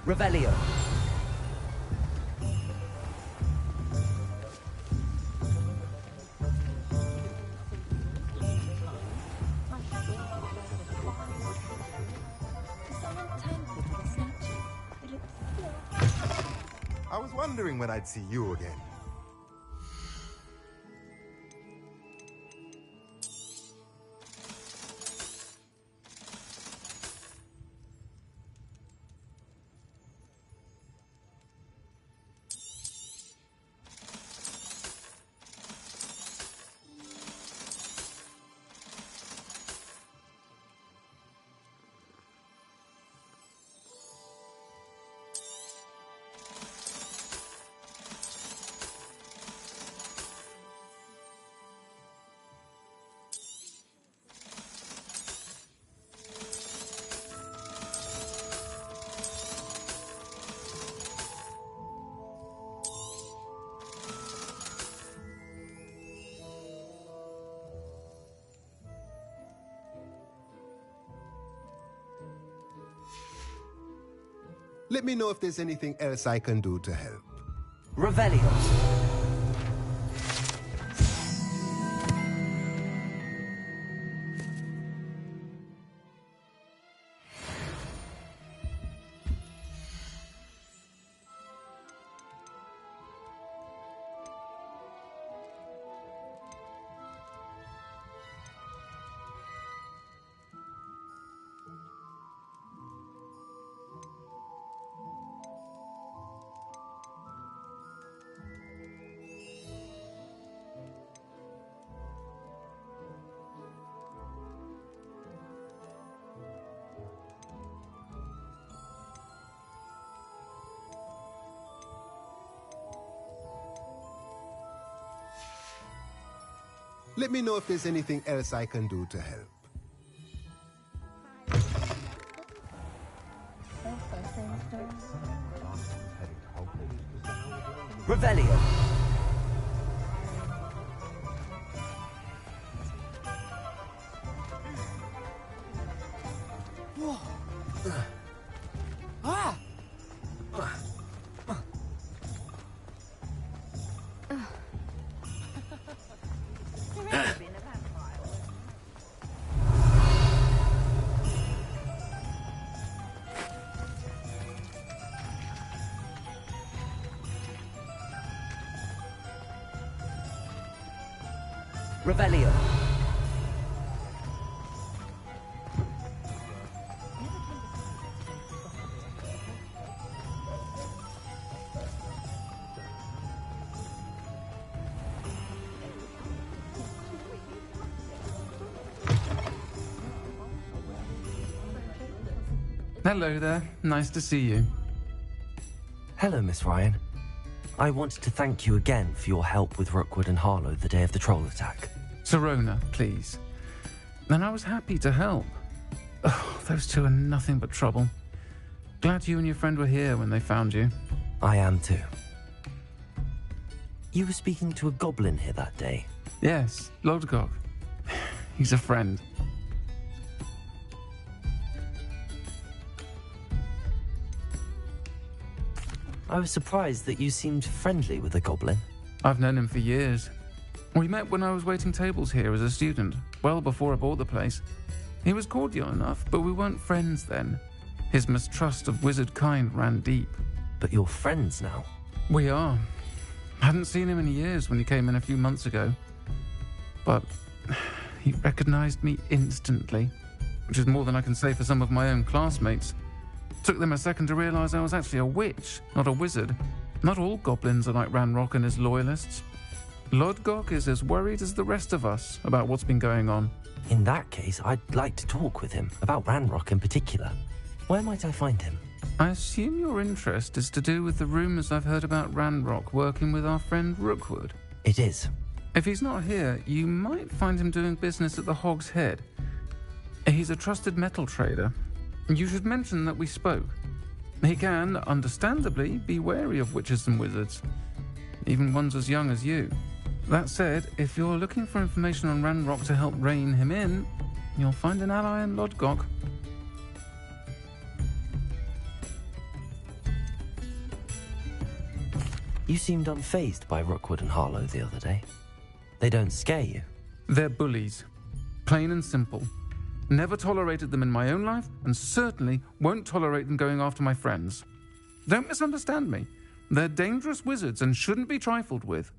Revelio. I was wondering when I'd see you again. Let me know if there's anything else I can do to help. Revelio. Let me know if there's anything else I can do to help. Revelio. Revelio. Hello there. Nice to see you. Hello, Miss Ryan. I wanted to thank you again for your help with Rookwood and Harlow the day of the troll attack. Sirona, please. And I was happy to help. Oh, those two are nothing but trouble. Glad you and your friend were here when they found you. I am too. You were speaking to a goblin here that day. Yes, Lodgok. He's a friend. I was surprised that you seemed friendly with the goblin. I've known him for years. We met when I was waiting tables here as a student, well before I bought the place. He was cordial enough, but we weren't friends then. His mistrust of wizard kind ran deep. But you're friends now? We are. Hadn't seen him in years when he came in a few months ago. But he recognized me instantly, which is more than I can say for some of my own classmates. Took them a second to realize I was actually a witch, not a wizard. Not all goblins are like Ranrock and his loyalists. Lodgok is as worried as the rest of us about what's been going on. In that case, I'd like to talk with him, about Ranrock in particular. Where might I find him? I assume your interest is to do with the rumors I've heard about Ranrock working with our friend Rookwood. It is. If he's not here, you might find him doing business at the Hog's Head. He's a trusted metal trader. You should mention that we spoke. He can, understandably, be wary of witches and wizards, even ones as young as you. That said, if you're looking for information on Ranrock to help rein him in, you'll find an ally in Lodgok. You seemed unfazed by Rookwood and Harlow the other day. They don't scare you. They're bullies. Plain and simple. Never tolerated them in my own life, and certainly won't tolerate them going after my friends. Don't misunderstand me. They're dangerous wizards and shouldn't be trifled with.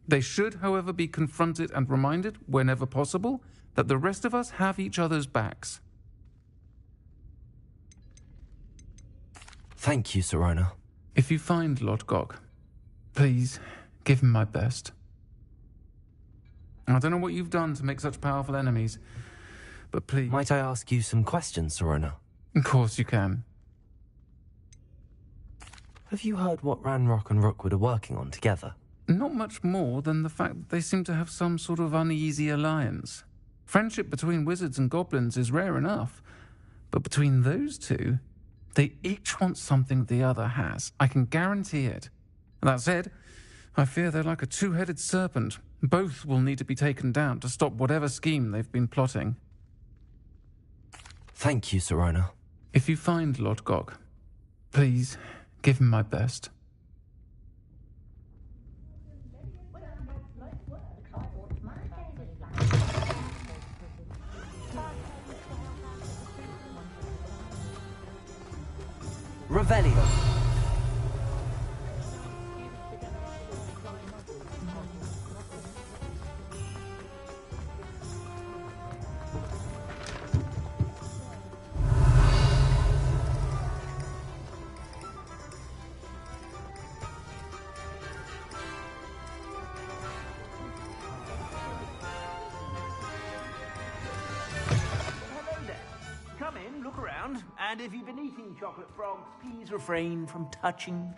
They should, however, be confronted and reminded, whenever possible, that the rest of us have each other's backs. Thank you, Sirona. If you find Lord Gok, please give him my best. I don't know what you've done to make such powerful enemies, but please... Might I ask you some questions, Sirona? Of course you can. Have you heard what Ranrock and Rookwood are working on together? Not much more than the fact that they seem to have some sort of uneasy alliance. Friendship between wizards and goblins is rare enough, but between those two, they each want something the other has. I can guarantee it. That said, I fear they're like a two-headed serpent. Both will need to be taken down to stop whatever scheme they've been plotting. Thank you, Sirona. If you find Lord Gok, please give him my best. Revelio. And if you've been eating chocolate frogs, please refrain from touching.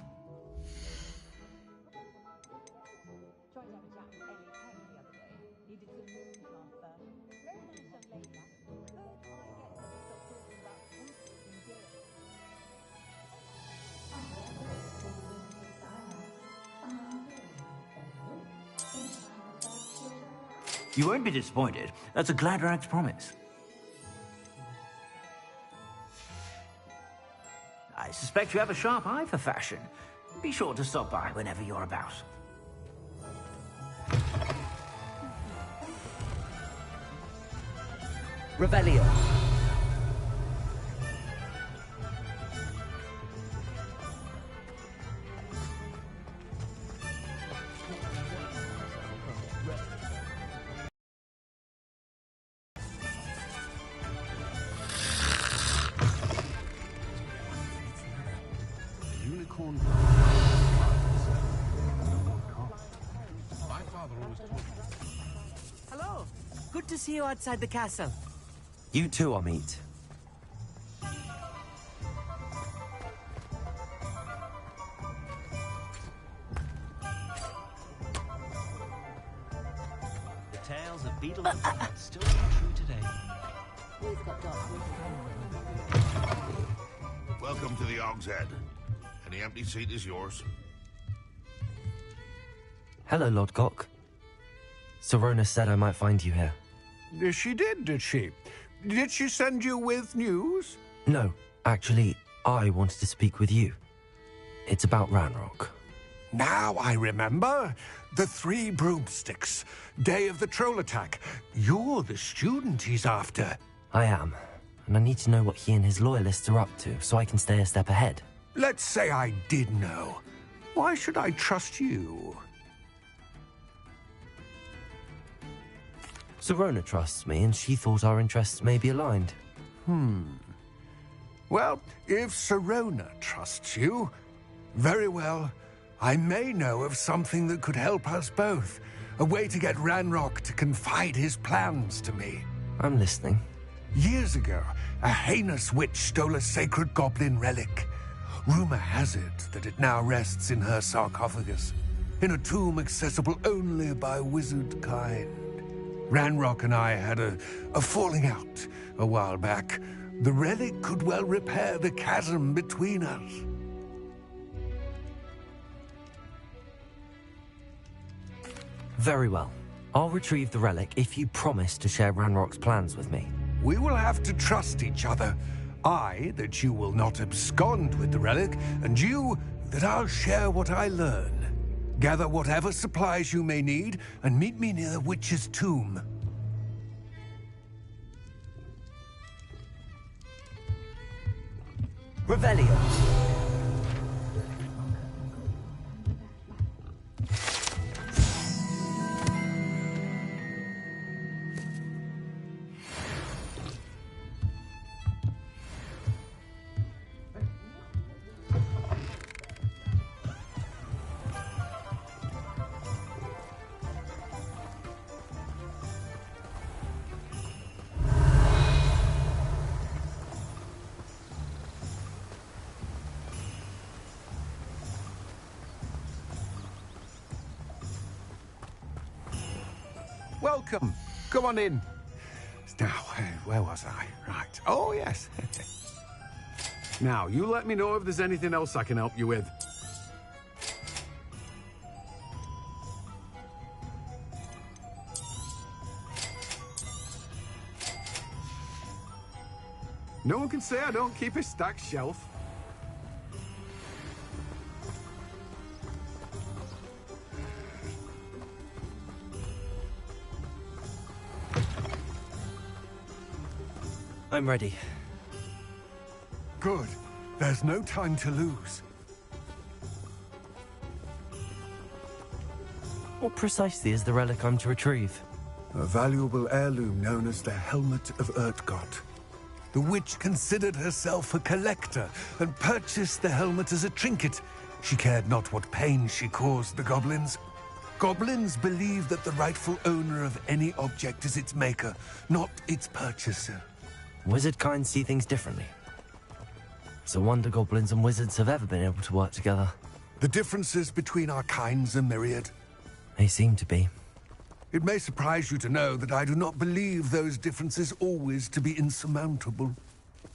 You won't be disappointed. That's a Gladrag's promise. I suspect you have a sharp eye for fashion. Be sure to stop by whenever you're about. Revelio. Hello. Good to see you outside the castle. You too, Amit. The tales of Beetle and Bat still ring true today. Welcome to the Og's Head. Any empty seat is yours. Hello, Lord Gok. Sirona said I might find you here. She did she? Did she send you with news? No, actually, I wanted to speak with you. It's about Ranrock. Now I remember. The 3 broomsticks. Day of the troll attack. You're the student he's after. I am, and I need to know what he and his loyalists are up to so I can stay a step ahead. Let's say I did know. Why should I trust you? Sirona trusts me, and she thought our interests may be aligned. Well, if Sirona trusts you, very well. I may know of something that could help us both. A way to get Ranrock to confide his plans to me. I'm listening. Years ago, a heinous witch stole a sacred goblin relic. Rumor has it that it now rests in her sarcophagus, in a tomb accessible only by wizard kind. Ranrock and I had a falling out a while back. The relic could well repair the chasm between us. Very well. I'll retrieve the relic if you promise to share Ranrock's plans with me. We will have to trust each other. I, that you will not abscond with the relic, and you, that I'll share what I learn. Gather whatever supplies you may need, and meet me near the witch's tomb. Revelio. Welcome. Come on in. Now, where was I? Right. Oh, yes. Now, you let me know if there's anything else I can help you with. No one can say I don't keep a stacked shelf. I'm ready. Good. There's no time to lose. What precisely is the relic I'm to retrieve? A valuable heirloom known as the Helmet of Urtkot. The witch considered herself a collector and purchased the helmet as a trinket. She cared not what pain she caused the goblins. Goblins believe that the rightful owner of any object is its maker, not its purchaser. Wizard kind see things differently. It's a wonder goblins and wizards have ever been able to work together. The differences between our kinds are myriad. They seem to be. It may surprise you to know that I do not believe those differences always to be insurmountable.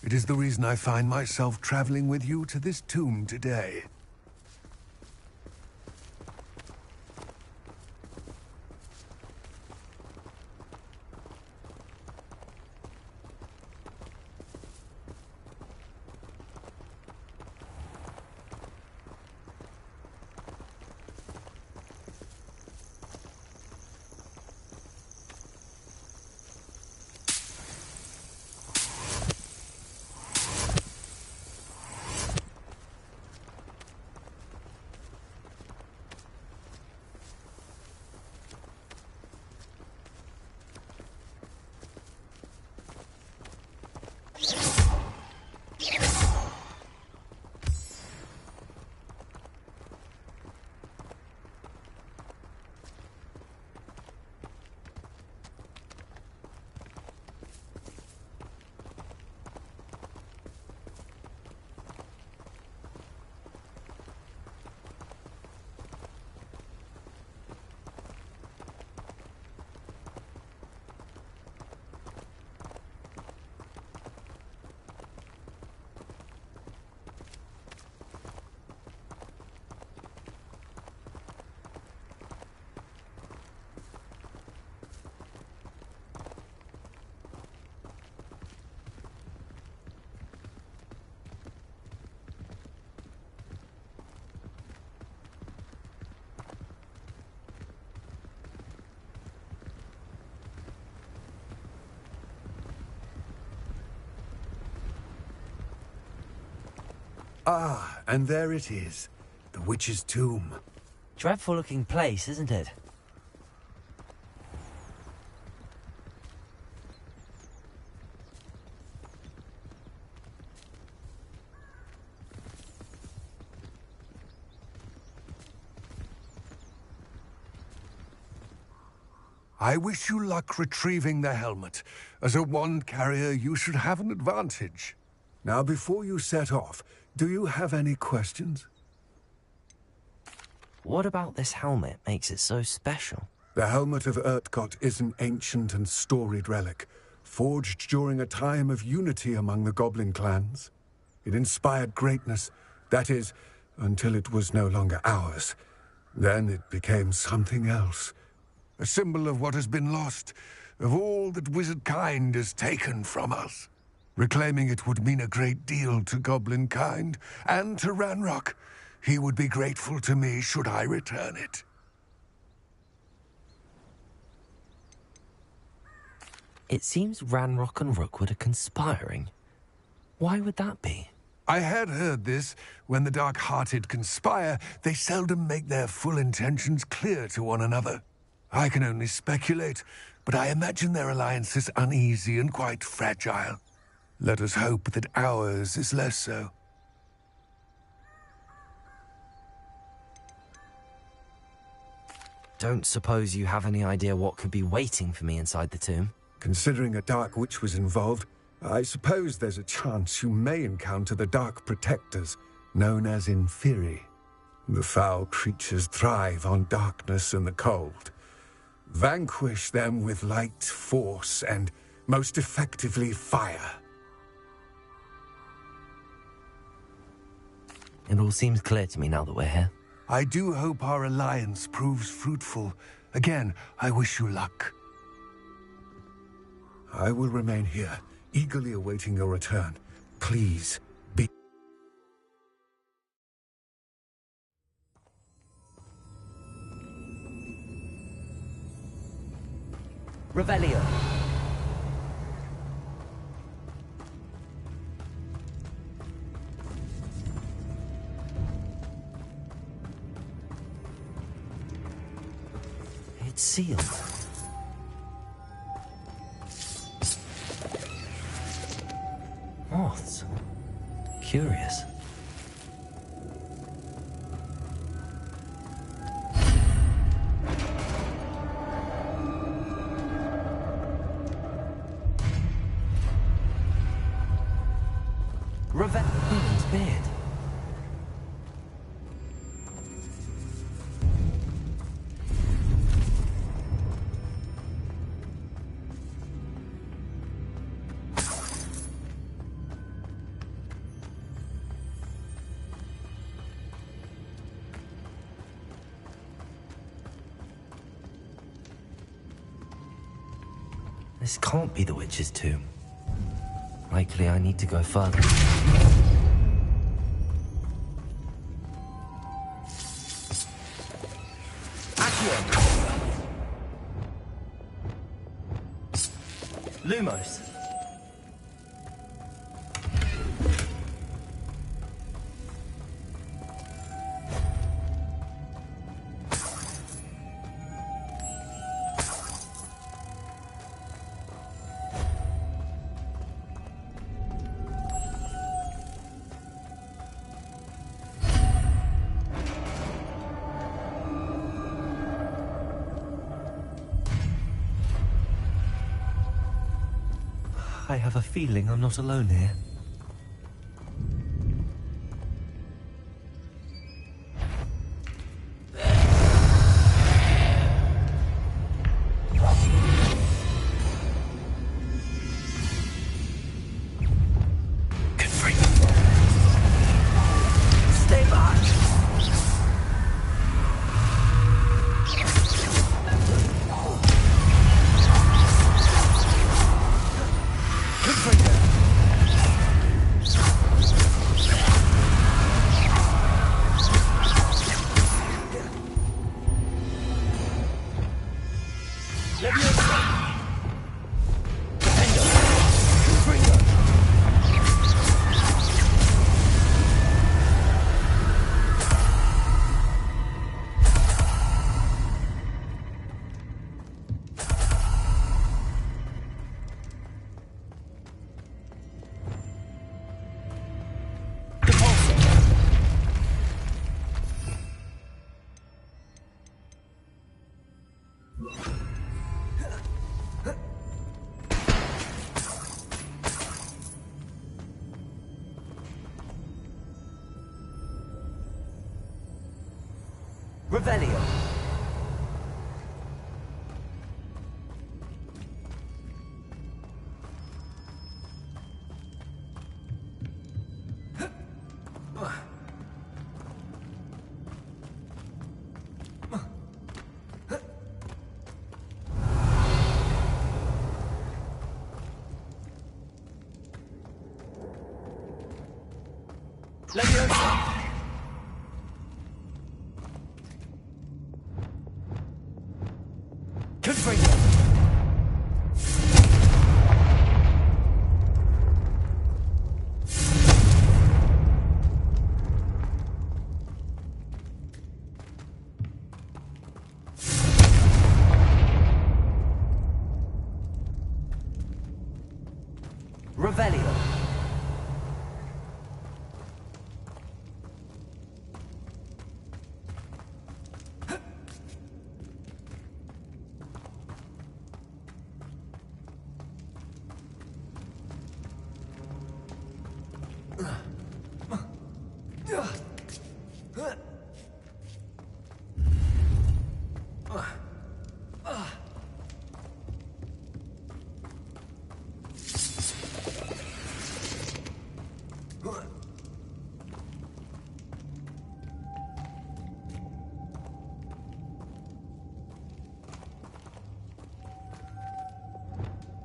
It is the reason I find myself traveling with you to this tomb today. Ah, and there it is. The witch's tomb. Dreadful looking place, isn't it? I wish you luck retrieving the helmet. As a wand carrier, you should have an advantage. Now, before you set off, do you have any questions? What about this helmet makes it so special? The Helmet of Urtkot is an ancient and storied relic, forged during a time of unity among the goblin clans. It inspired greatness, that is, until it was no longer ours. Then it became something else. A symbol of what has been lost, of all that wizard kind has taken from us. Reclaiming it would mean a great deal to goblin kind, and to Ranrock. He would be grateful to me should I return it. It seems Ranrock and Rookwood are conspiring. Why would that be? I had heard this. When the dark-hearted conspire, they seldom make their full intentions clear to one another. I can only speculate, but I imagine their alliance is uneasy and quite fragile. Let us hope that ours is less so. Don't suppose you have any idea what could be waiting for me inside the tomb? Considering a Dark Witch was involved, I suppose there's a chance you may encounter the Dark Protectors, known as Inferi. The foul creatures thrive on darkness and the cold. Vanquish them with light, force, and, most effectively, fire. It all seems clear to me now that we're here. I do hope our alliance proves fruitful. Again, I wish you luck. I will remain here, eagerly awaiting your return. Please, be... Revelio. It's sealed. Moths. Curious. Human's beard. This can't be the witch's tomb. Likely I need to go further. Lumos. I have a feeling I'm not alone here. Revelio. Confringo. Revelio.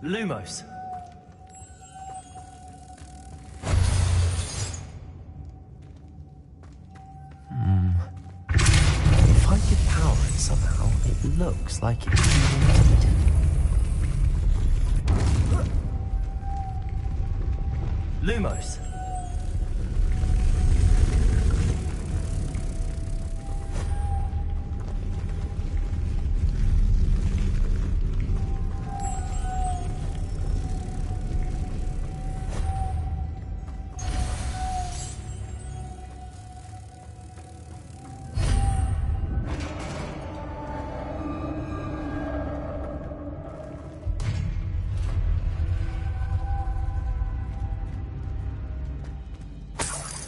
Lumos. If I could power it somehow, it looks like it's being heated. Lumos.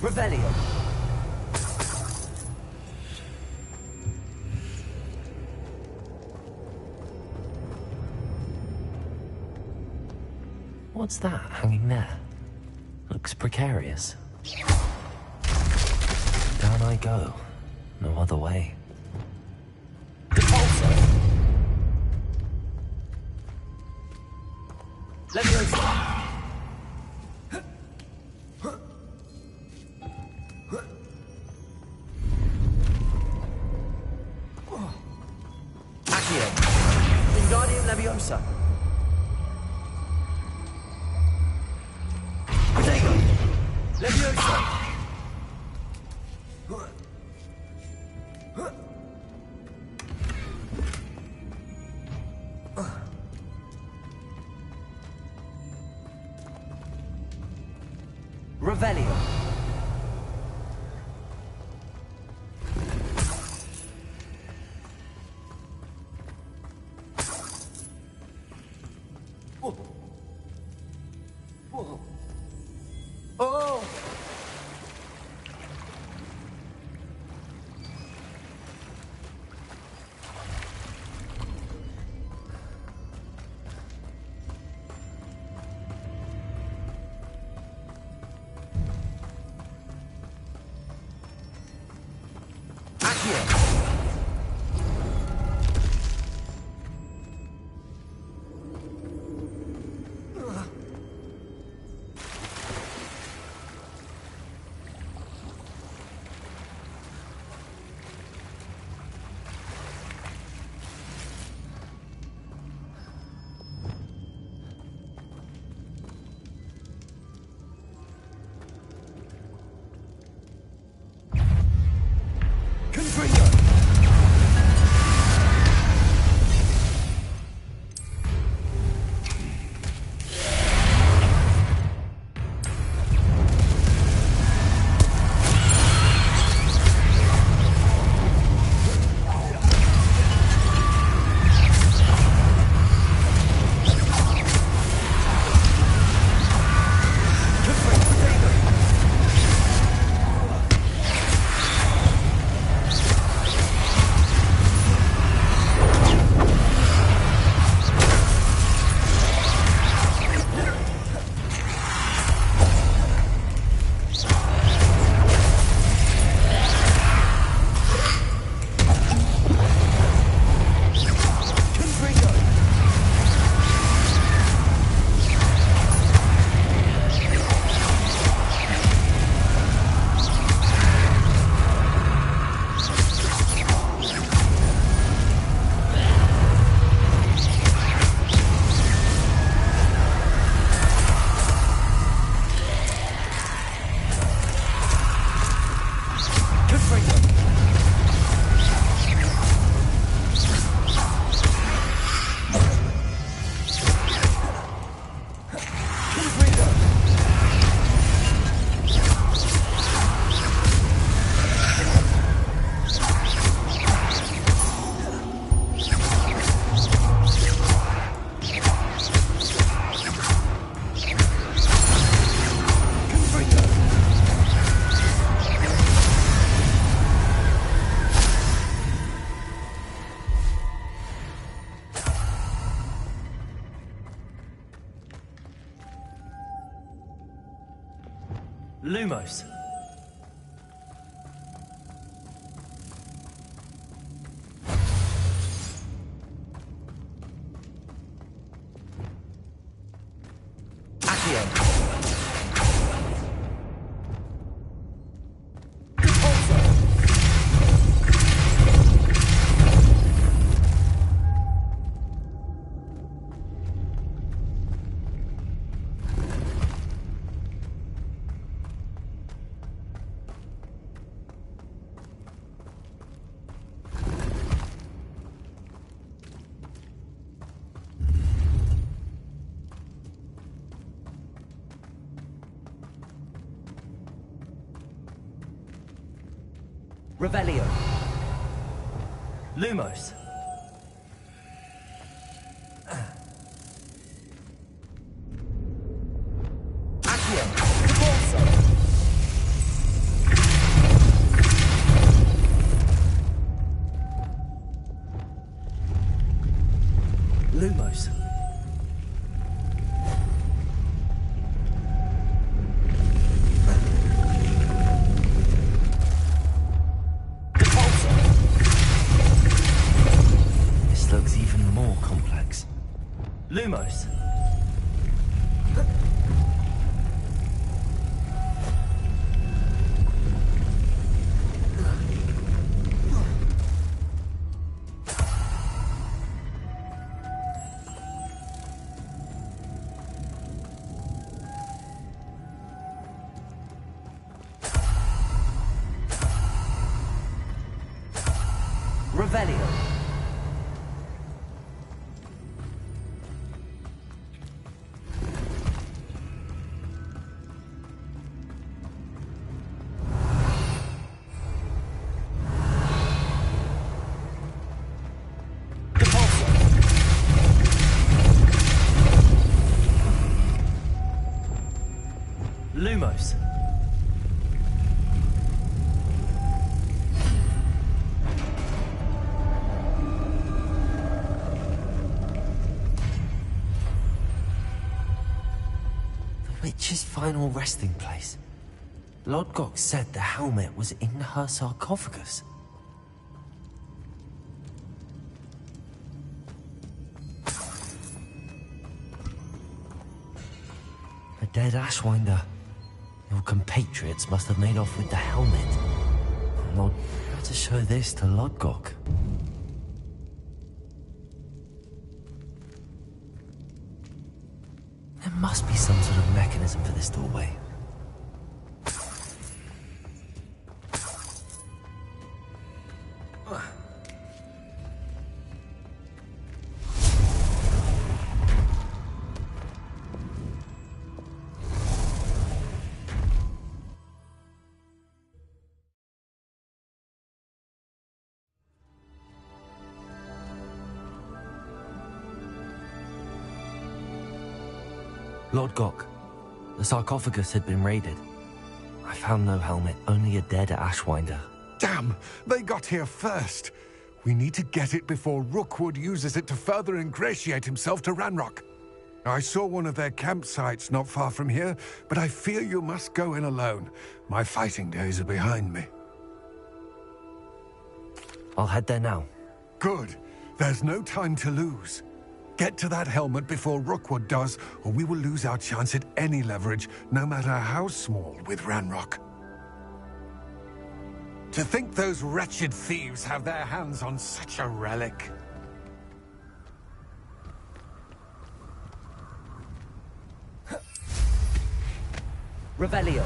Revelio. What's that hanging there? Looks precarious. Down I go. No other way. Repulsor. Leviosa. Accio. Wingardium Leviosa. Protego. Leviosa. Revelio. Whoa. Whoa. Oh! Lumos. Revelio. Lumos. Accio. Corso. Lumos. Looks even more complex. Lumos. Revelio. Lumos. The witch's final resting place. Lodgok said the helmet was in her sarcophagus. A dead Ashwinder. Your compatriots must have made off with the helmet. Lord, how to show this to Lodgok? There must be some sort of mechanism for this doorway. Lodgok, the sarcophagus had been raided. I found no helmet, only a dead Ashwinder. Damn! They got here first! We need to get it before Rookwood uses it to further ingratiate himself to Ranrock. I saw one of their campsites not far from here, but I fear you must go in alone. My fighting days are behind me. I'll head there now. Good. There's no time to lose. Get to that helmet before Rookwood does, or we will lose our chance at any leverage, no matter how small, with Ranrock. To think those wretched thieves have their hands on such a relic. Revelio.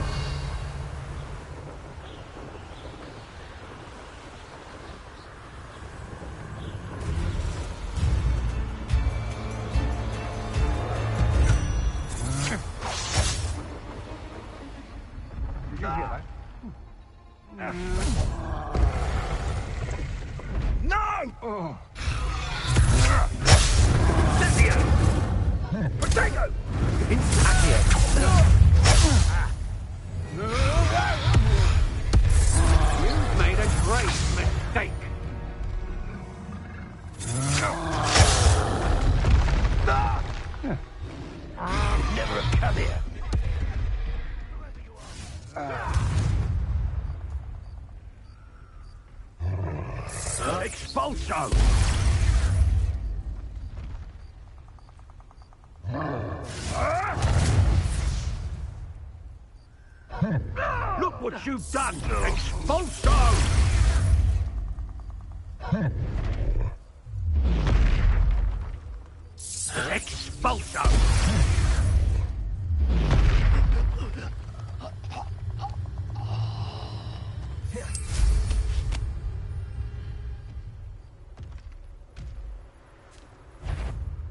Oh. Potato! Accio! what you've done! Expulso! Expulso!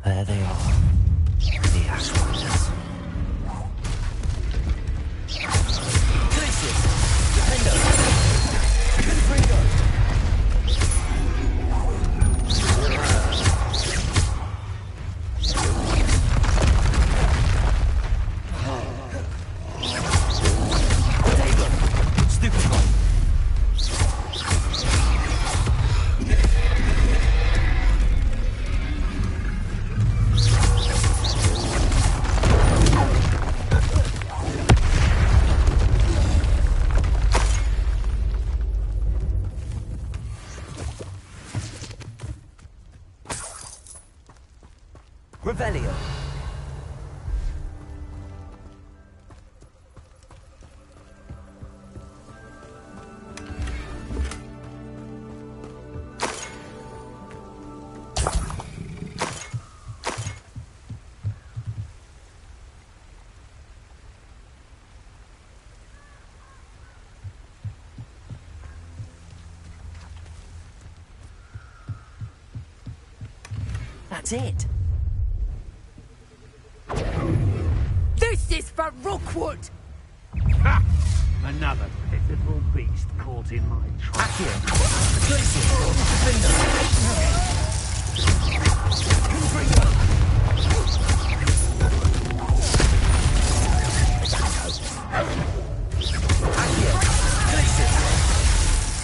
There they are. The Ashwinders. Glacius! Defender! Confringo! Stupid one! Revelio. That's it. This is for Rookwood! Ha! Another pitiful beast caught in my trap. Accio! Glacius! Defender! Confringo! Accio! Glacius!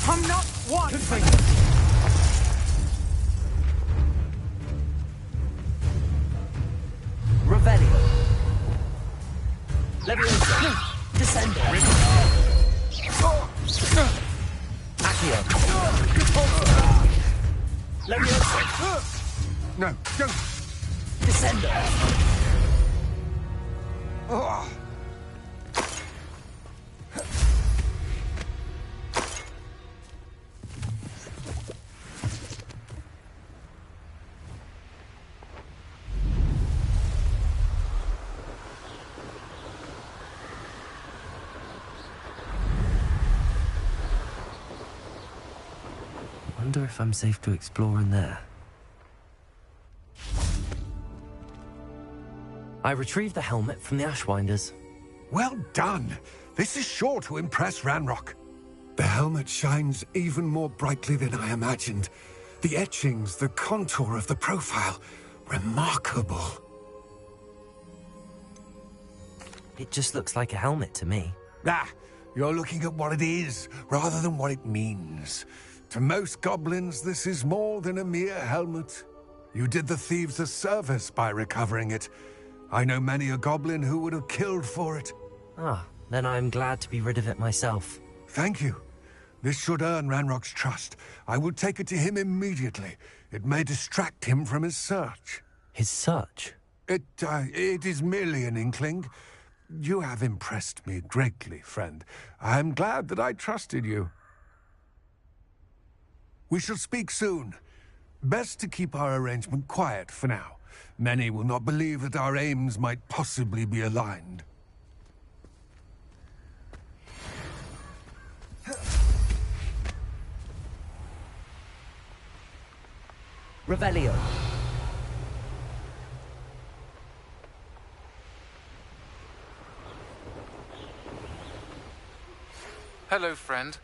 I'm not one! Confringo! Revelio! Leviosa! Descendo! Accio! Leviosa! No, don't! Descendo! Oh. Wonder if I'm safe to explore in there. I retrieved the helmet from the Ashwinders. Well done. This is sure to impress Ranrock. The helmet shines even more brightly than I imagined. The etchings, the contour of the profile. Remarkable. It just looks like a helmet to me. Ah, you're looking at what it is, rather than what it means. To most goblins, this is more than a mere helmet. You did the thieves a service by recovering it. I know many a goblin who would have killed for it. Ah, then I'm glad to be rid of it myself. Thank you. This should earn Ranrock's trust. I will take it to him immediately. It may distract him from his search. His search? It is merely an inkling. You have impressed me greatly, friend. I am glad that I trusted you. We shall speak soon. Best to keep our arrangement quiet for now. Many will not believe that our aims might possibly be aligned. Revelio. Hello, friend.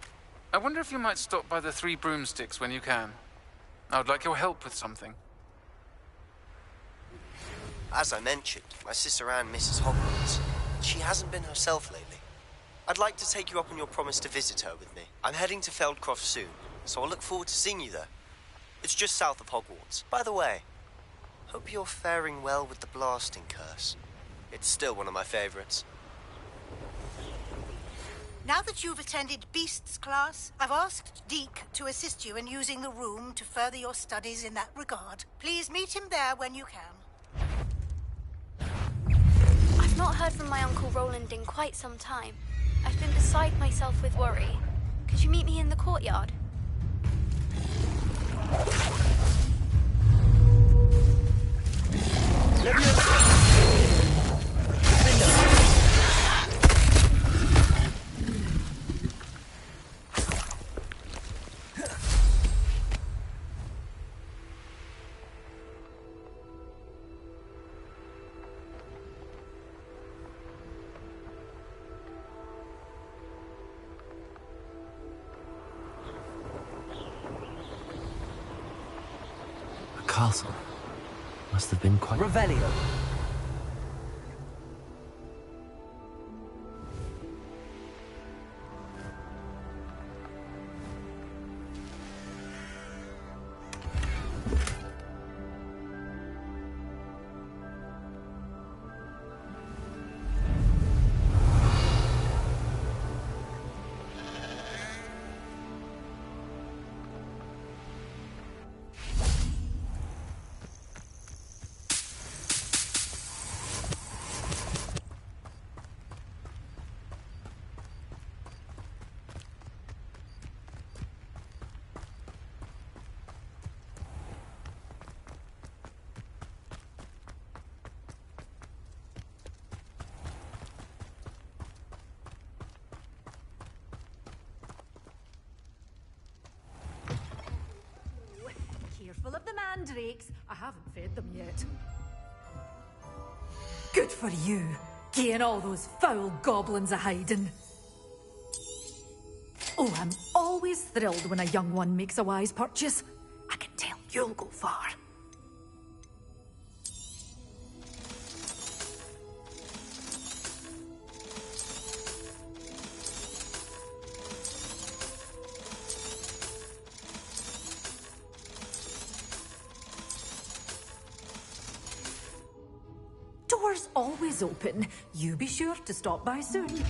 I wonder if you might stop by the Three Broomsticks when you can. I would like your help with something. As I mentioned, my sister Anne misses Hogwarts. She hasn't been herself lately. I'd like to take you up on your promise to visit her with me. I'm heading to Feldcroft soon, so I'll look forward to seeing you there. It's just south of Hogwarts. By the way, hope you're faring well with the blasting curse. It's still one of my favorites. Now that you've attended Beasts class, I've asked Deke to assist you in using the room to further your studies in that regard. Please meet him there when you can. I've not heard from my Uncle Roland in quite some time. I've been beside myself with worry. Could you meet me in the courtyard? Castle. Must have been quite... Revelio. Careful of the mandrakes. I haven't fed them yet. Good for you, getting all those foul goblins a hiding. Oh, I'm always thrilled when a young one makes a wise purchase. I can tell you'll go far. Door's always open. You be sure to stop by soon.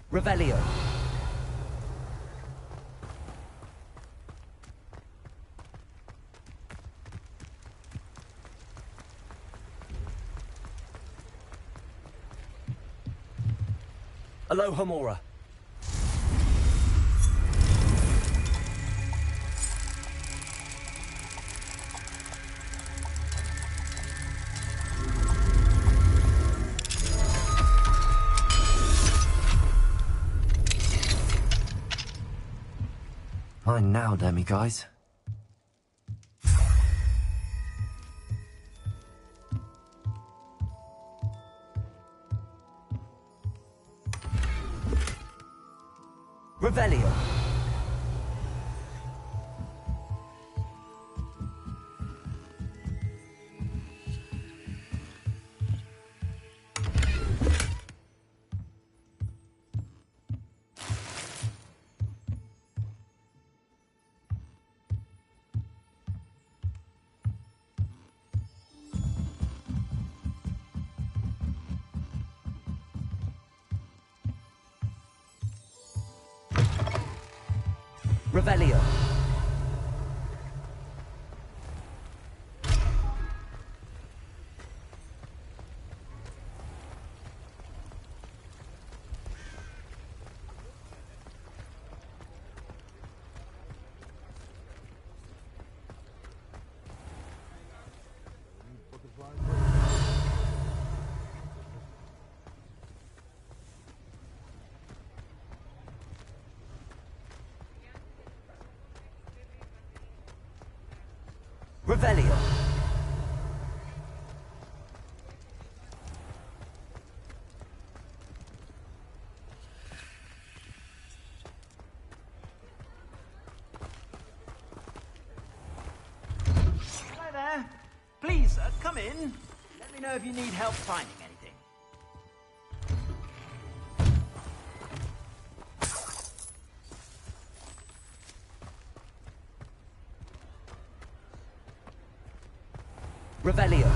Revelio. Alohomora. Mine now, Demi guys. Revelio. Revelio. Revelio. Hi there. Please, come in. Let me know if you need help finding anything. Revelio.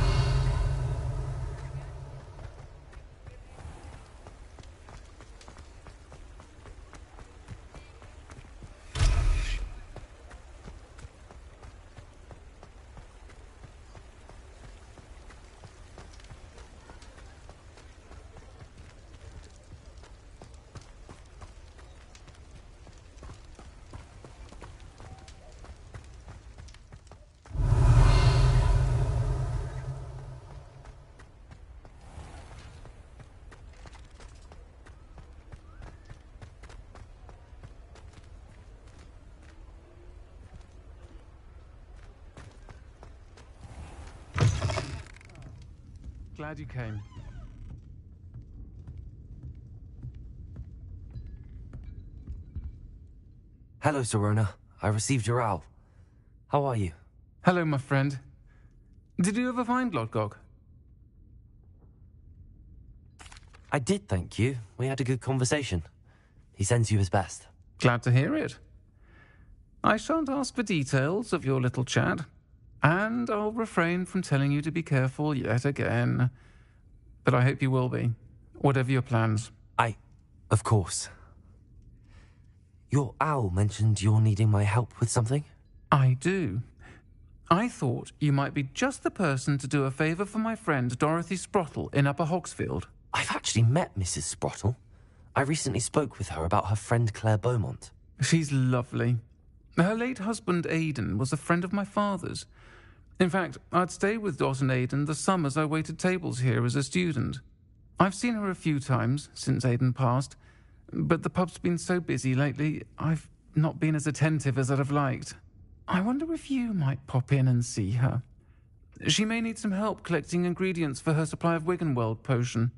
Glad you came. Hello, Serona. I received your owl. How are you? Hello, my friend. Did you ever find Lodgok? I did, thank you. We had a good conversation. He sends you his best. Glad to hear it. I shan't ask for details of your little chat, and I'll refrain from telling you to be careful yet again. But I hope you will be, whatever your plans. Of course. Your owl mentioned you're needing my help with something? I do. I thought you might be just the person to do a favour for my friend Dorothy Sprottle in Upper Hogsfield. I've actually met Mrs. Sprottle. I recently spoke with her about her friend Claire Beaumont. She's lovely. Her late husband Aidan was a friend of my father's. In fact, I'd stayed with Dot and Aidan the summers I waited tables here as a student. I've seen her a few times since Aidan passed, but the pub's been so busy lately, I've not been as attentive as I'd have liked. I wonder if you might pop in and see her. She may need some help collecting ingredients for her supply of Wiggenweld potion.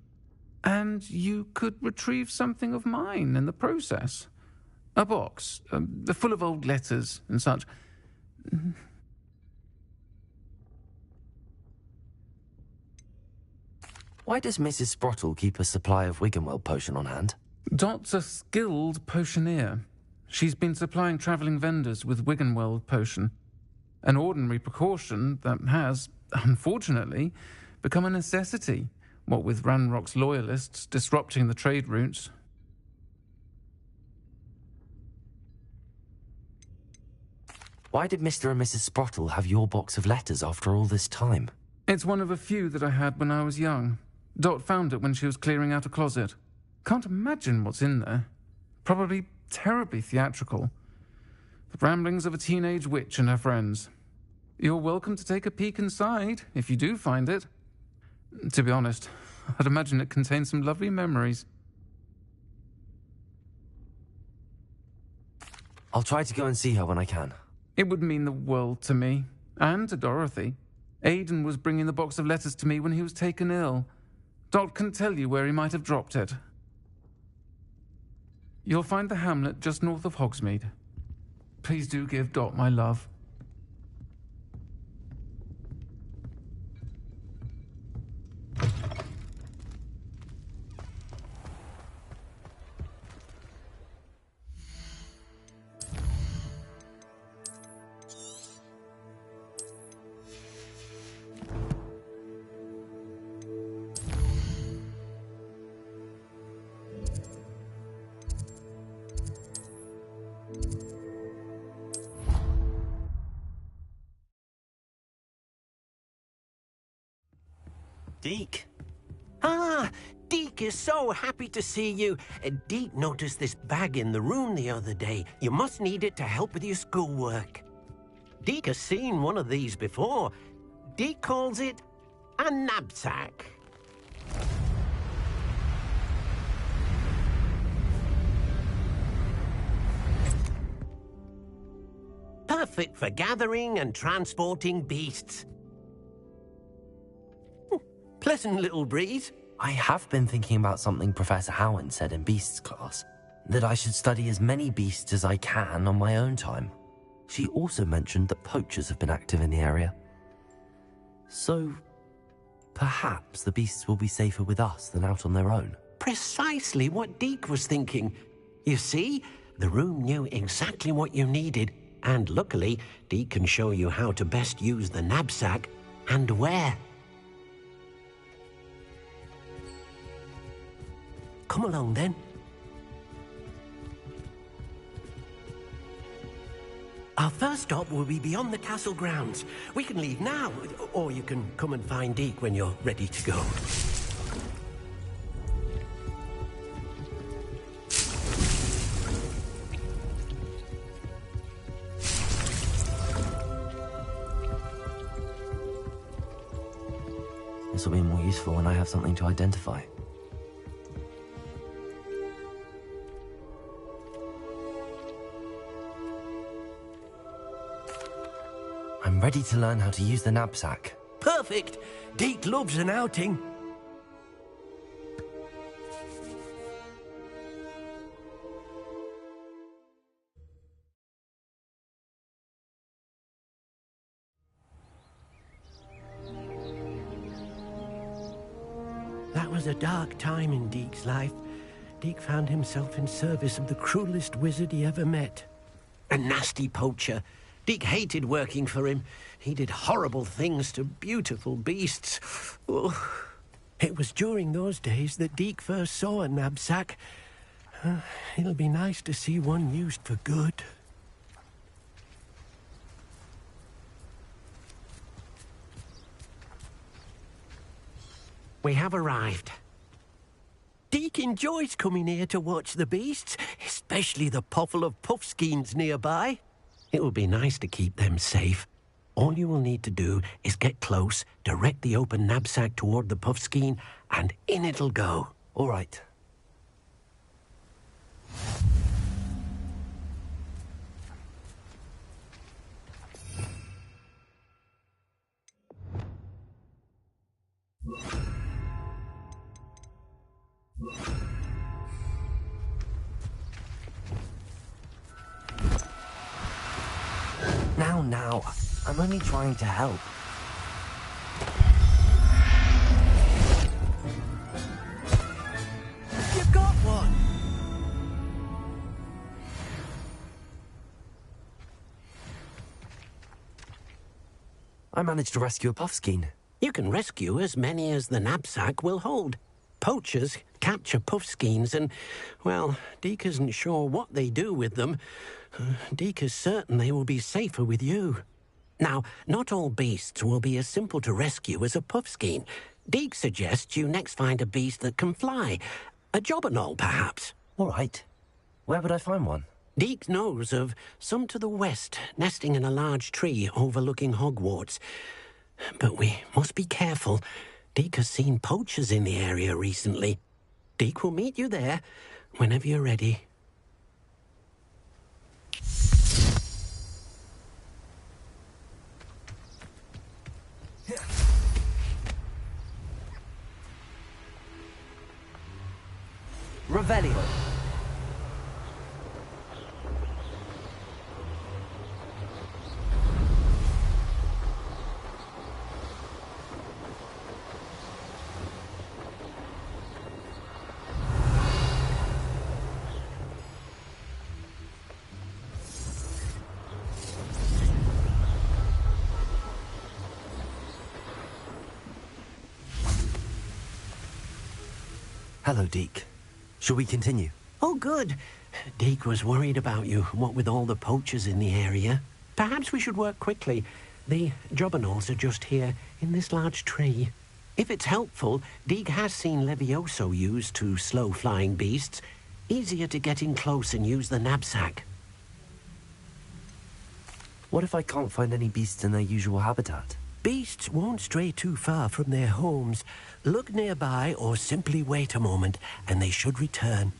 And you could retrieve something of mine in the process. A box, full of old letters and such. Why does Mrs. Sprottle keep a supply of Wiggenweld potion on hand? Dot's a skilled potioneer. She's been supplying travelling vendors with Wiggenweld potion. An ordinary precaution that has, unfortunately, become a necessity, what with Ranrock's loyalists disrupting the trade routes. Why did Mr. and Mrs. Sprottle have your box of letters after all this time? It's one of a few that I had when I was young. Dot found it when she was clearing out a closet. Can't imagine what's in there. Probably terribly theatrical. The ramblings of a teenage witch and her friends. You're welcome to take a peek inside, if you do find it. To be honest, I'd imagine it contains some lovely memories. I'll try to go and see her when I can. It would mean the world to me, and to Dorothy. Aidan was bringing the box of letters to me when he was taken ill. Dot can tell you where he might have dropped it. You'll find the hamlet just north of Hogsmeade. Please do give Dot my love. Deke. Ah, Deke is so happy to see you. Deke noticed this bag in the room the other day. You must need it to help with your schoolwork. Deke has seen one of these before. Deke calls it a knapsack. Perfect for gathering and transporting beasts. Pleasant little breeze. I have been thinking about something Professor Howard said in Beasts class, that I should study as many beasts as I can on my own time. She also mentioned that poachers have been active in the area. So, perhaps the beasts will be safer with us than out on their own. Precisely what Deke was thinking. You see, the room knew exactly what you needed, and luckily, Deke can show you how to best use the knapsack. And where? Come along, then. Our first stop will be beyond the castle grounds. We can leave now, or you can come and find Deke when you're ready to go. This will be more useful when I have something to identify. I'm ready to learn how to use the knapsack. Perfect! Deke loves an outing. That was a dark time in Deke's life. Deke found himself in service of the cruelest wizard he ever met. A nasty poacher. Deke hated working for him. He did horrible things to beautiful beasts. Oh. It was during those days that Deke first saw a knapsack. It'll be nice to see one used for good. We have arrived. Deke enjoys coming here to watch the beasts, especially the potful of puffskeins nearby. It will be nice to keep them safe. All you will need to do is get close, direct the open knapsack toward the puffskein, and in it'll go. All right. Now, I'm only trying to help. You've got one! I managed to rescue a puffskein. You can rescue as many as the knapsack will hold. Poachers capture puffskeins and, well, Deke isn't sure what they do with them. Deke is certain they will be safer with you. Now, not all beasts will be as simple to rescue as a puffskein. Deke suggests you next find a beast that can fly. A jobberknoll, perhaps. All right. Where would I find one? Deke knows of some to the west, nesting in a large tree overlooking Hogwarts. But we must be careful. Deke has seen poachers in the area recently. Deke will meet you there whenever you're ready. Revelio. Hello, Deke. Shall we continue? Oh, good. Deke was worried about you, what with all the poachers in the area. Perhaps we should work quickly. The jobberknolls are just here, in this large tree. If it's helpful, Deke has seen Levioso used to slow flying beasts. Easier to get in close and use the knapsack. What if I can't find any beasts in their usual habitat? Beasts won't stray too far from their homes. Look nearby or simply wait a moment, and they should return.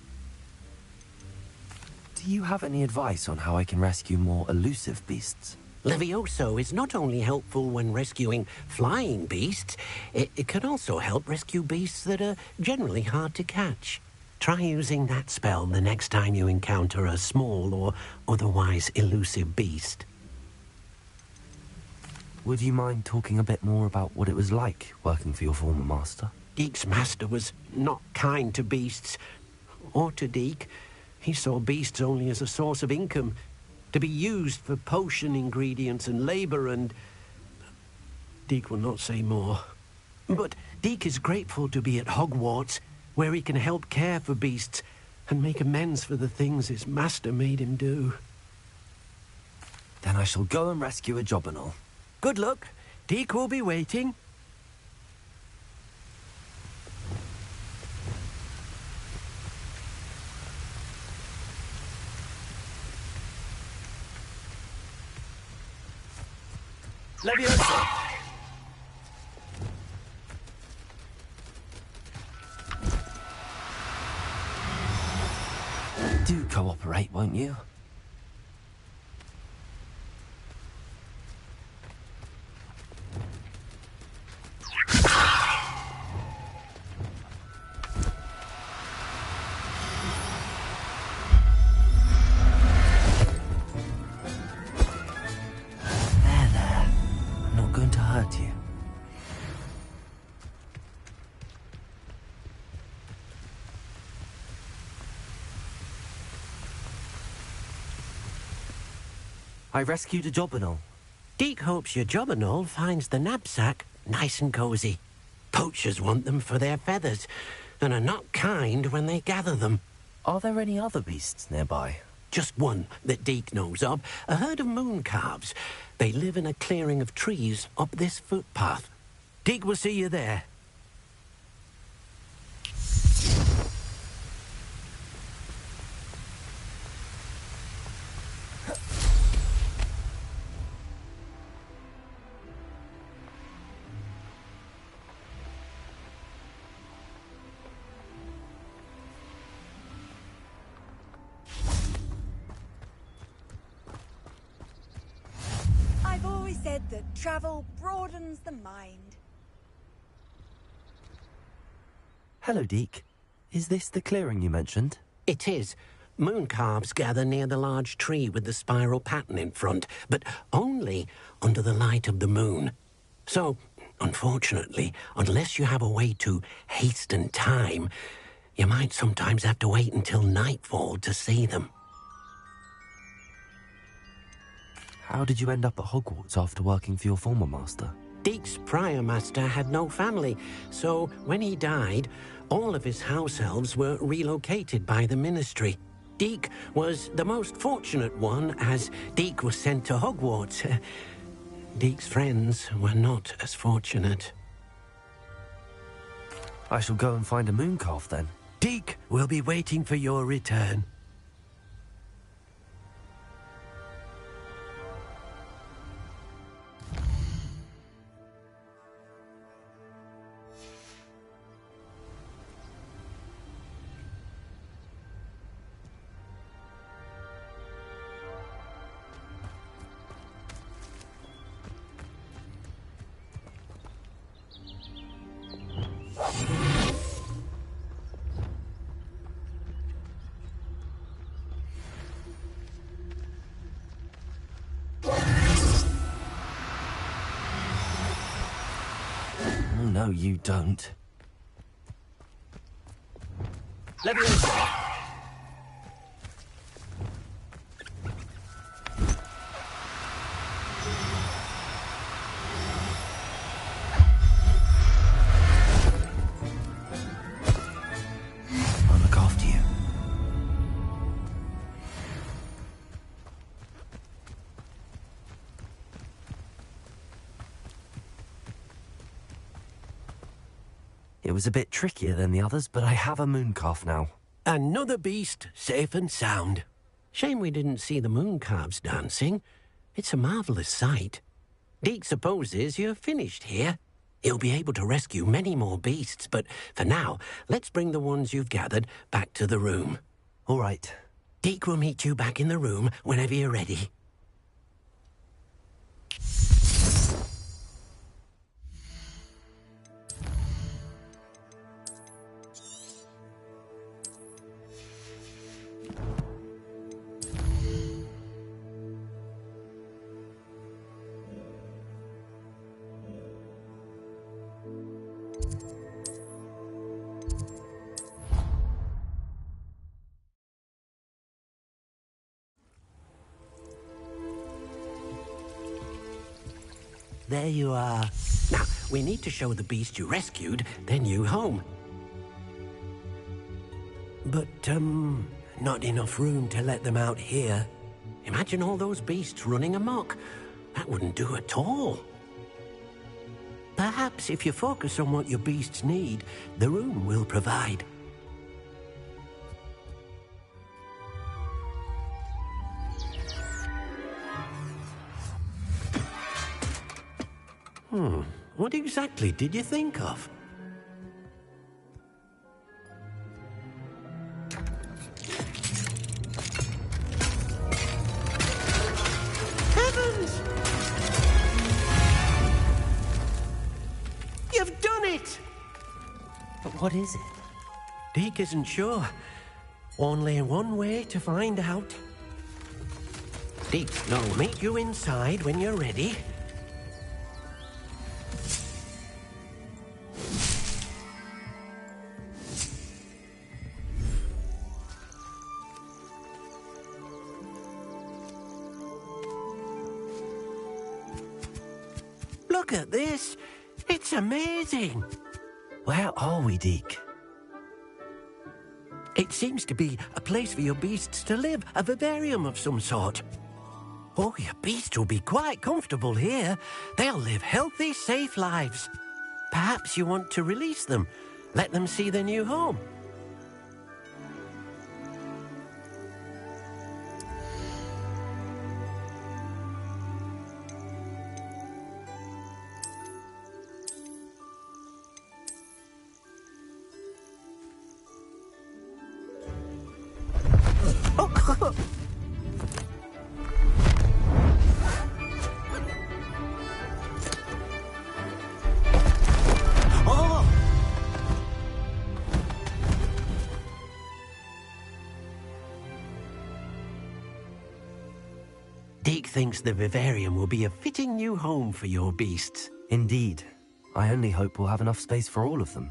Do you have any advice on how I can rescue more elusive beasts? Levioso is not only helpful when rescuing flying beasts, it can also help rescue beasts that are generally hard to catch. Try using that spell the next time you encounter a small or otherwise elusive beast. Would you mind talking a bit more about what it was like working for your former master? Deke's master was not kind to beasts, or to Deke. He saw beasts only as a source of income, to be used for potion ingredients and labor and... Deke will not say more. But Deke is grateful to be at Hogwarts, where he can help care for beasts and make amends for the things his master made him do. Then I shall go and rescue a Jobberknoll. Good luck. Deke will be waiting. Leviosa! Do cooperate, won't you? There. I'm not going to hurt you. I rescued a Jobberknoll. Deke hopes your Jobberknoll finds the knapsack nice and cozy. Poachers want them for their feathers, and are not kind when they gather them. Are there any other beasts nearby? Just one that Deke knows of, a herd of moon calves. They live in a clearing of trees up this footpath. Deke will see you there. I've always said that travel broadens the mind. Hello, Deke. Is this the clearing you mentioned? It is. Moon calves gather near the large tree with the spiral pattern in front, but only under the light of the moon. So, unfortunately, unless you have a way to hasten time, you might sometimes have to wait until nightfall to see them. How did you end up at Hogwarts after working for your former master? Deke's prior master had no family, so when he died, all of his house elves were relocated by the ministry. Deke was the most fortunate one, as Deke was sent to Hogwarts. Deke's friends were not as fortunate. I shall go and find a moon calf then. Deke will be waiting for your return. Oh, no, you don't. Leviosa! I'll look after you. It was a bit trickier than the others, but I have a moon calf now. Another beast, safe and sound. Shame we didn't see the moon calves dancing. It's a marvelous sight. Deke supposes you're finished here. He'll be able to rescue many more beasts, but for now, let's bring the ones you've gathered back to the room. All right. Deke will meet you back in the room whenever you're ready. there you are. Now, we need to show the beast you rescued their new home. But, not enough room to let them out here. Imagine all those beasts running amok. That wouldn't do at all. Perhaps if you focus on what your beasts need, the room will provide. What exactly did you think of? Heavens! You've done it! But what is it? Deke isn't sure. Only one way to find out. Deke, I'll meet you inside when you're ready. Look at this. It's amazing. Where are we, Deke? It seems to be a place for your beasts to live, a vivarium of some sort. Oh, your beasts will be quite comfortable here. They'll live healthy, safe lives. Perhaps you want to release them, let them see their new home. Deke thinks the vivarium will be a fitting new home for your beasts. Indeed. I only hope we'll have enough space for all of them.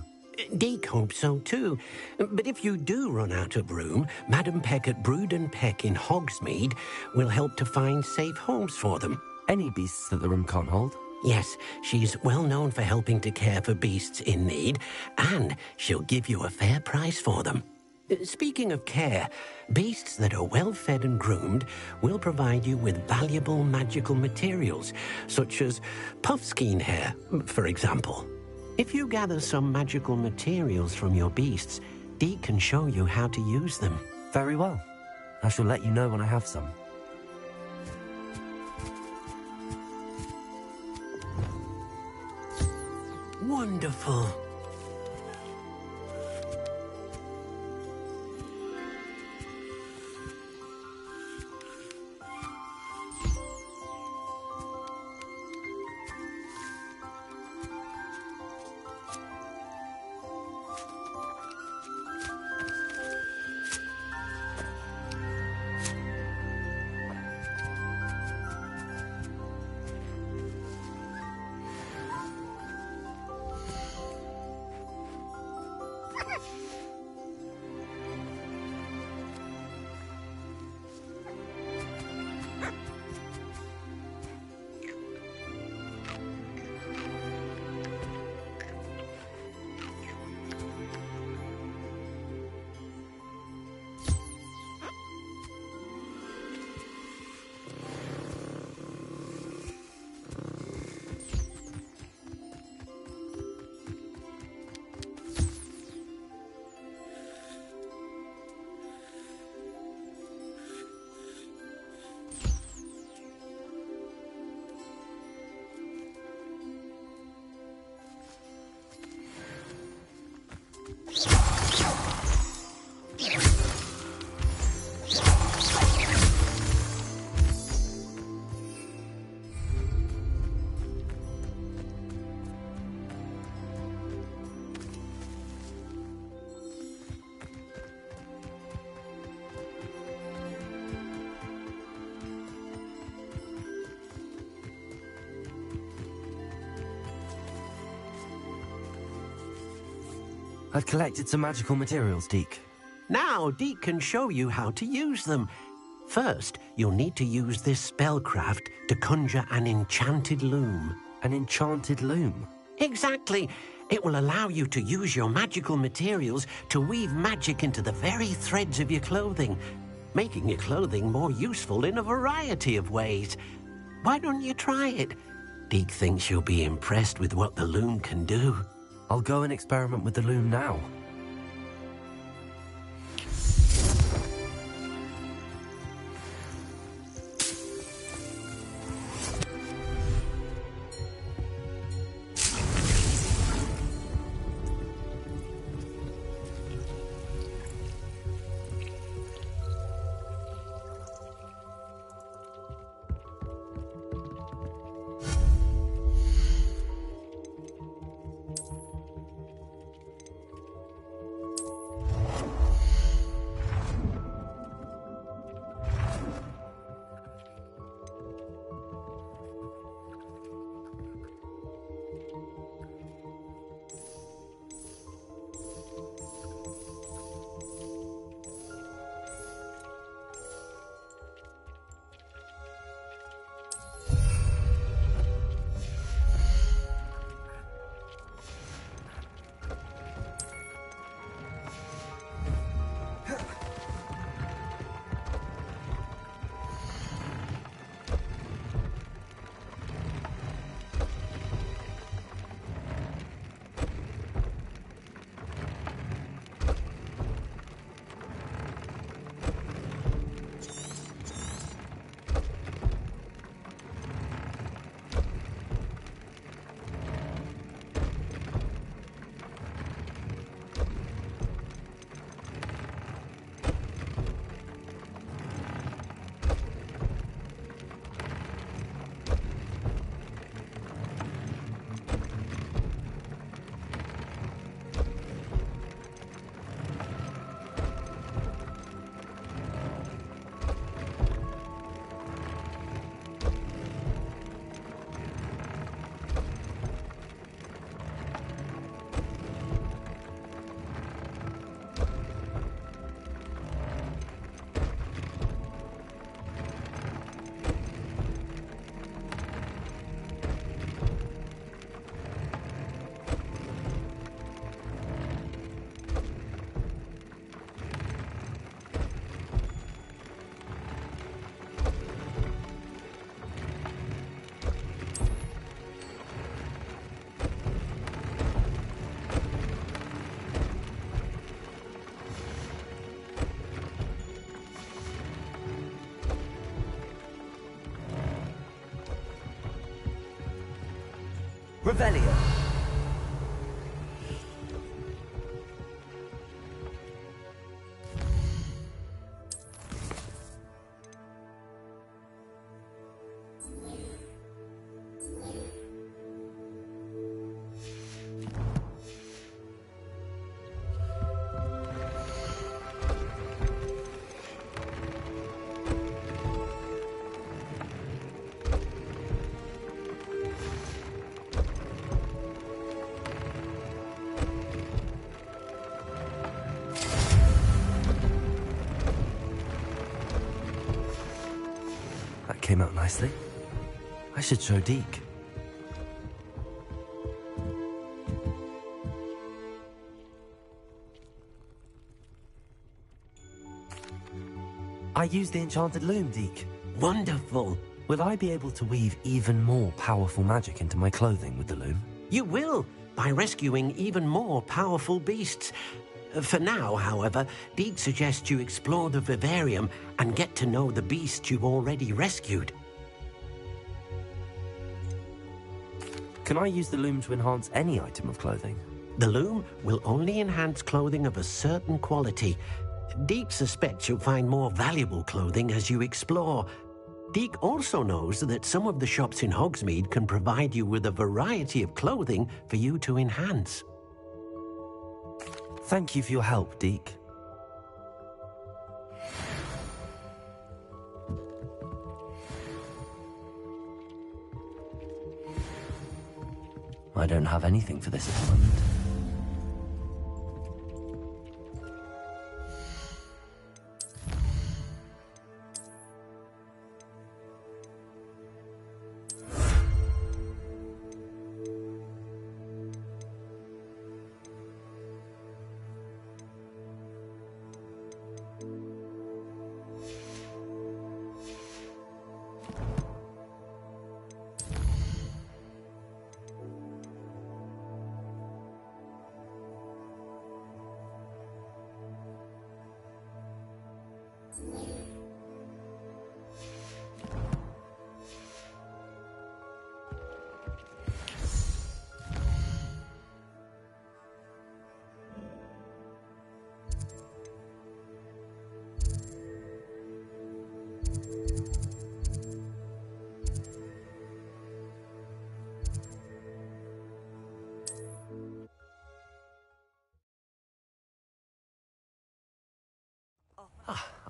Deke hopes so too. But if you do run out of room, Madam Peck at Brood and Peck in Hogsmeade will help to find safe homes for them. Any beasts that the room can't hold? Yes, she's well known for helping to care for beasts in need, and she'll give you a fair price for them. Speaking of care, beasts that are well fed and groomed will provide you with valuable magical materials, such as puffskein hair, for example. If you gather some magical materials from your beasts, Deke can show you how to use them. Very well. I shall let you know when I have some. Wonderful. I've collected some magical materials, Deke. Now Deke can show you how to use them. First, you'll need to use this spellcraft to conjure an enchanted loom. An enchanted loom? Exactly. It will allow you to use your magical materials to weave magic into the very threads of your clothing, making your clothing more useful in a variety of ways. Why don't you try it? Deke thinks you'll be impressed with what the loom can do. I'll go and experiment with the loom now. Revelio. Came out nicely. I should show Deke. I used the enchanted loom, Deke. Wonderful. Will I be able to weave even more powerful magic into my clothing with the loom? You will, by rescuing even more powerful beasts. For now, however, Deke suggests you explore the vivarium and get to know the beasts you've already rescued. Can I use the loom to enhance any item of clothing? The loom will only enhance clothing of a certain quality. Deke suspects you'll find more valuable clothing as you explore. Deke also knows that some of the shops in Hogsmeade can provide you with a variety of clothing for you to enhance. Thank you for your help, Deke. I don't have anything for this at the moment.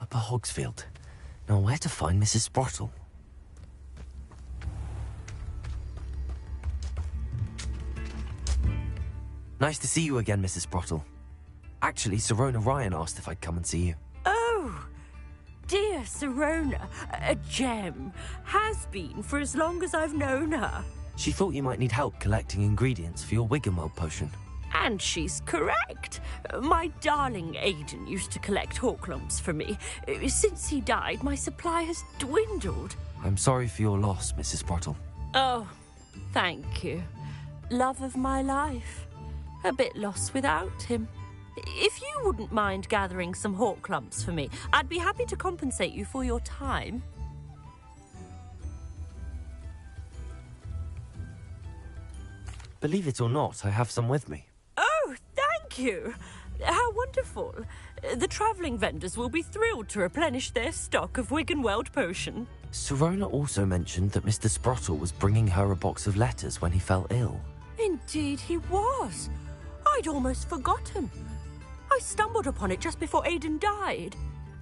Upper Hogsfield. Now where to find Mrs. Sprottle? Nice to see you again, Mrs. Sprottle. Actually, Sirona Ryan asked if I'd come and see you. Oh, dear Sirona, a gem. Has been for as long as I've known her. She thought you might need help collecting ingredients for your Wiggenweld potion. And she's correct. My darling Aidan used to collect Horklumps for me. Since he died, my supply has dwindled. I'm sorry for your loss, Mrs. Sprottle. Oh, thank you. Love of my life. A bit lost without him. If you wouldn't mind gathering some Horklumps for me, I'd be happy to compensate you for your time. Believe it or not, I have some with me. Oh, thank you. How wonderful. The travelling vendors will be thrilled to replenish their stock of Wiggenweld potion. Sirona also mentioned that Mr. Sprottle was bringing her a box of letters when he fell ill. Indeed he was. I'd almost forgotten. I stumbled upon it just before Aidan died.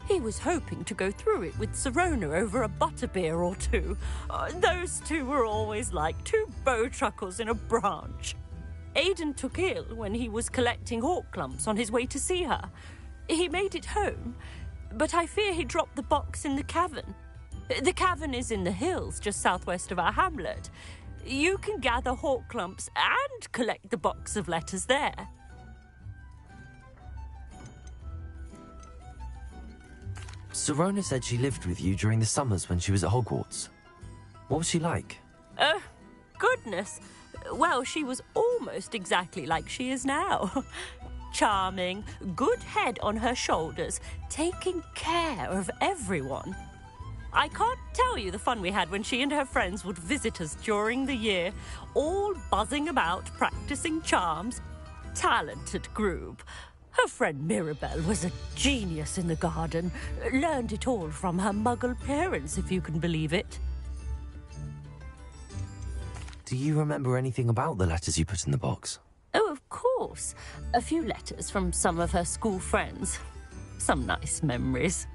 He was hoping to go through it with Sirona over a butterbeer or two. Those two were always like two bowtruckles in a branch. Aidan took ill when he was collecting Horklumps on his way to see her. He made it home, but I fear he dropped the box in the cavern. The cavern is in the hills just southwest of our hamlet. You can gather Horklumps and collect the box of letters there. Sirona said she lived with you during the summers when she was at Hogwarts. What was she like? Goodness. Well, she was almost exactly like she is now. Charming, good head on her shoulders, taking care of everyone. I can't tell you the fun we had when she and her friends would visit us during the year, all buzzing about, practicing charms. Talented group. Her friend Mirabelle was a genius in the garden. Learned it all from her muggle parents, if you can believe it. Do you remember anything about the letters you put in the box? Oh, of course. A few letters from some of her school friends. Some nice memories.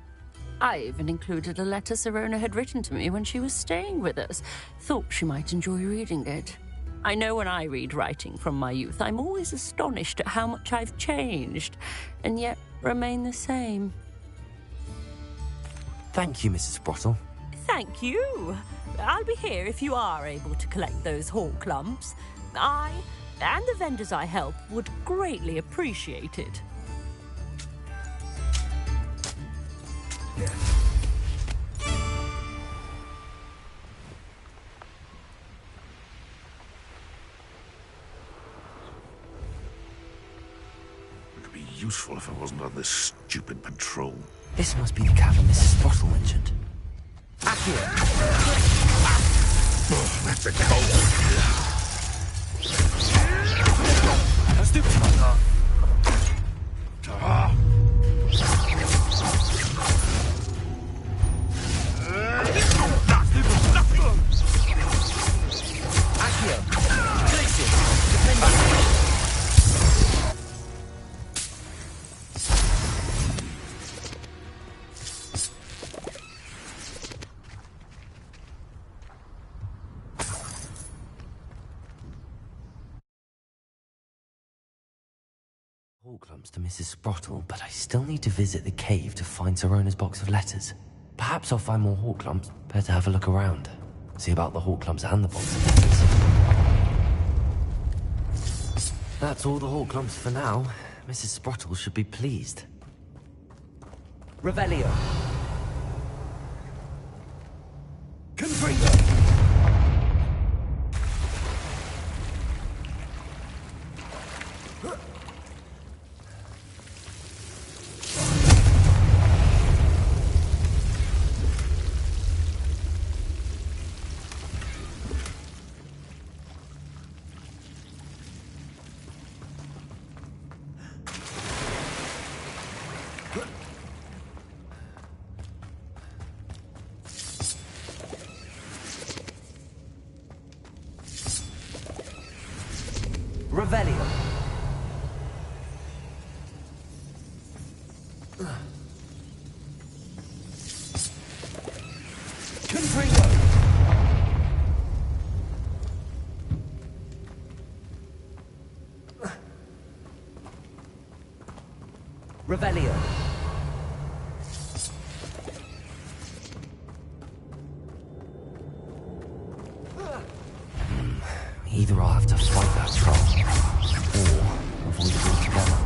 I even included a letter Sirona had written to me when she was staying with us. Thought she might enjoy reading it. I know when I read writing from my youth, I'm always astonished at how much I've changed, and yet remain the same. Thank you, Mrs. Sprottle. Thank you. I'll be here if you are able to collect those Horklumps. I and the vendors I help would greatly appreciate it. Useful if I wasn't on this stupid patrol. This must be the cavern Mrs. Sprottle mentioned. Accio! Oh, that's a cold one. Let's do it. Horklumps to Mrs. Sprottle, but I still need to visit the cave to find Sirona's box of letters. Perhaps I'll find more Horklumps. Better have a look around. See about the Horklumps and the box of letters. That's all the Horklumps for now. Mrs. Sprottle should be pleased. Revelio. Confringo! Revelio. Confringo. Revelio. Either I'll have to fight that troll, or avoid it altogether.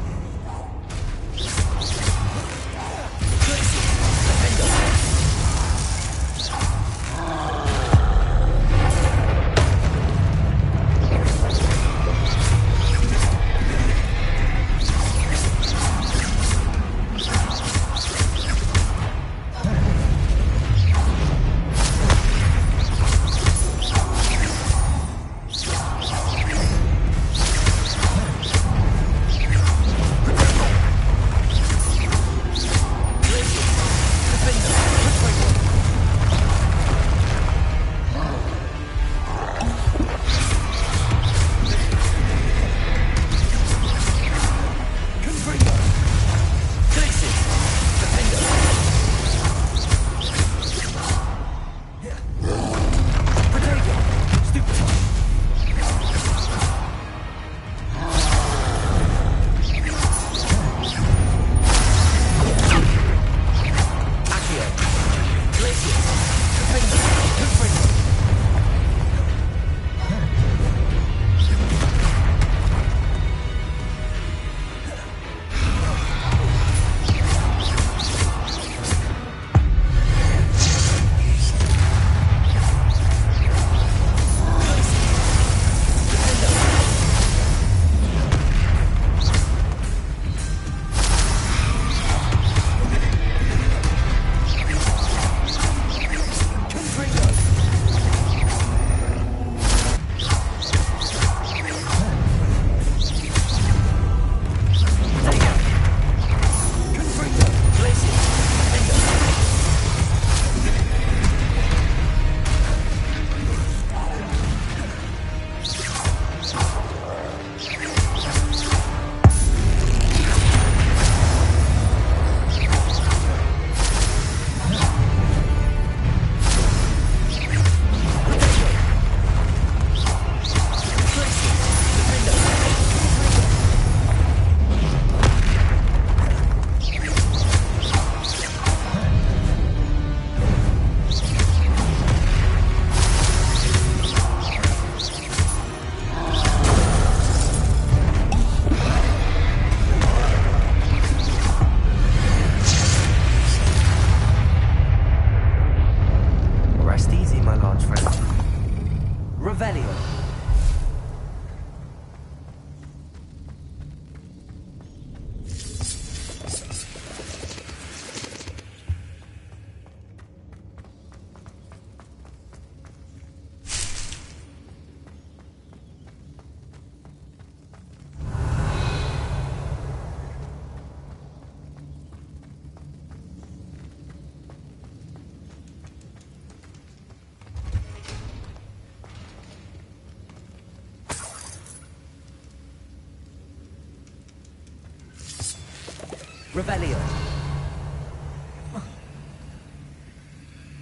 Revelio.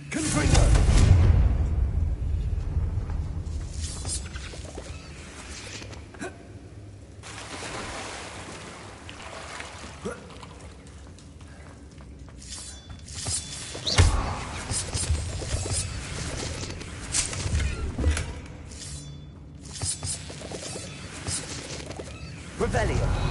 Confringo. Revelio.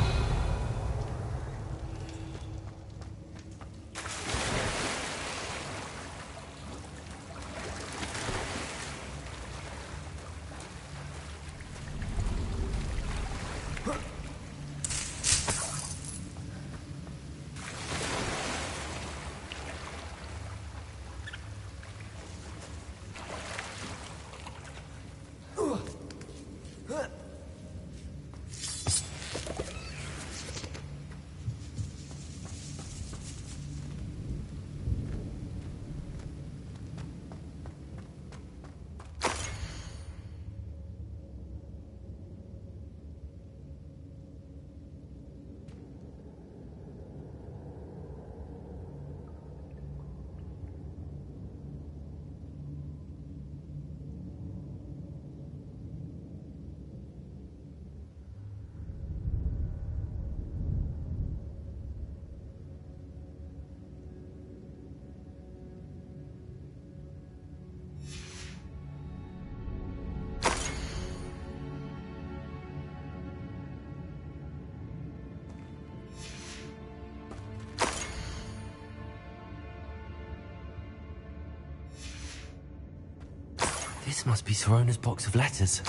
This must be Sorona's box of letters.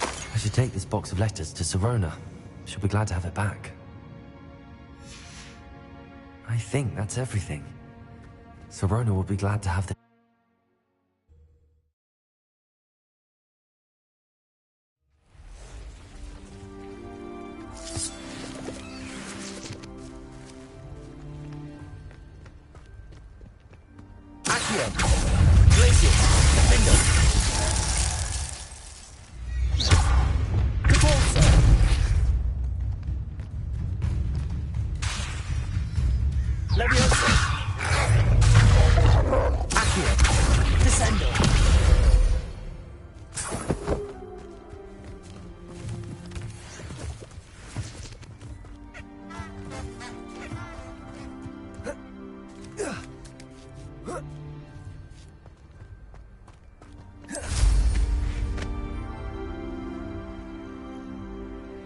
I should take this box of letters to Sorona. She'll be glad to have it back. I think that's everything. Sorona will be glad to have the... Accio. Glacius. Defender. Capulso. Leviosa. Accio. Descendo.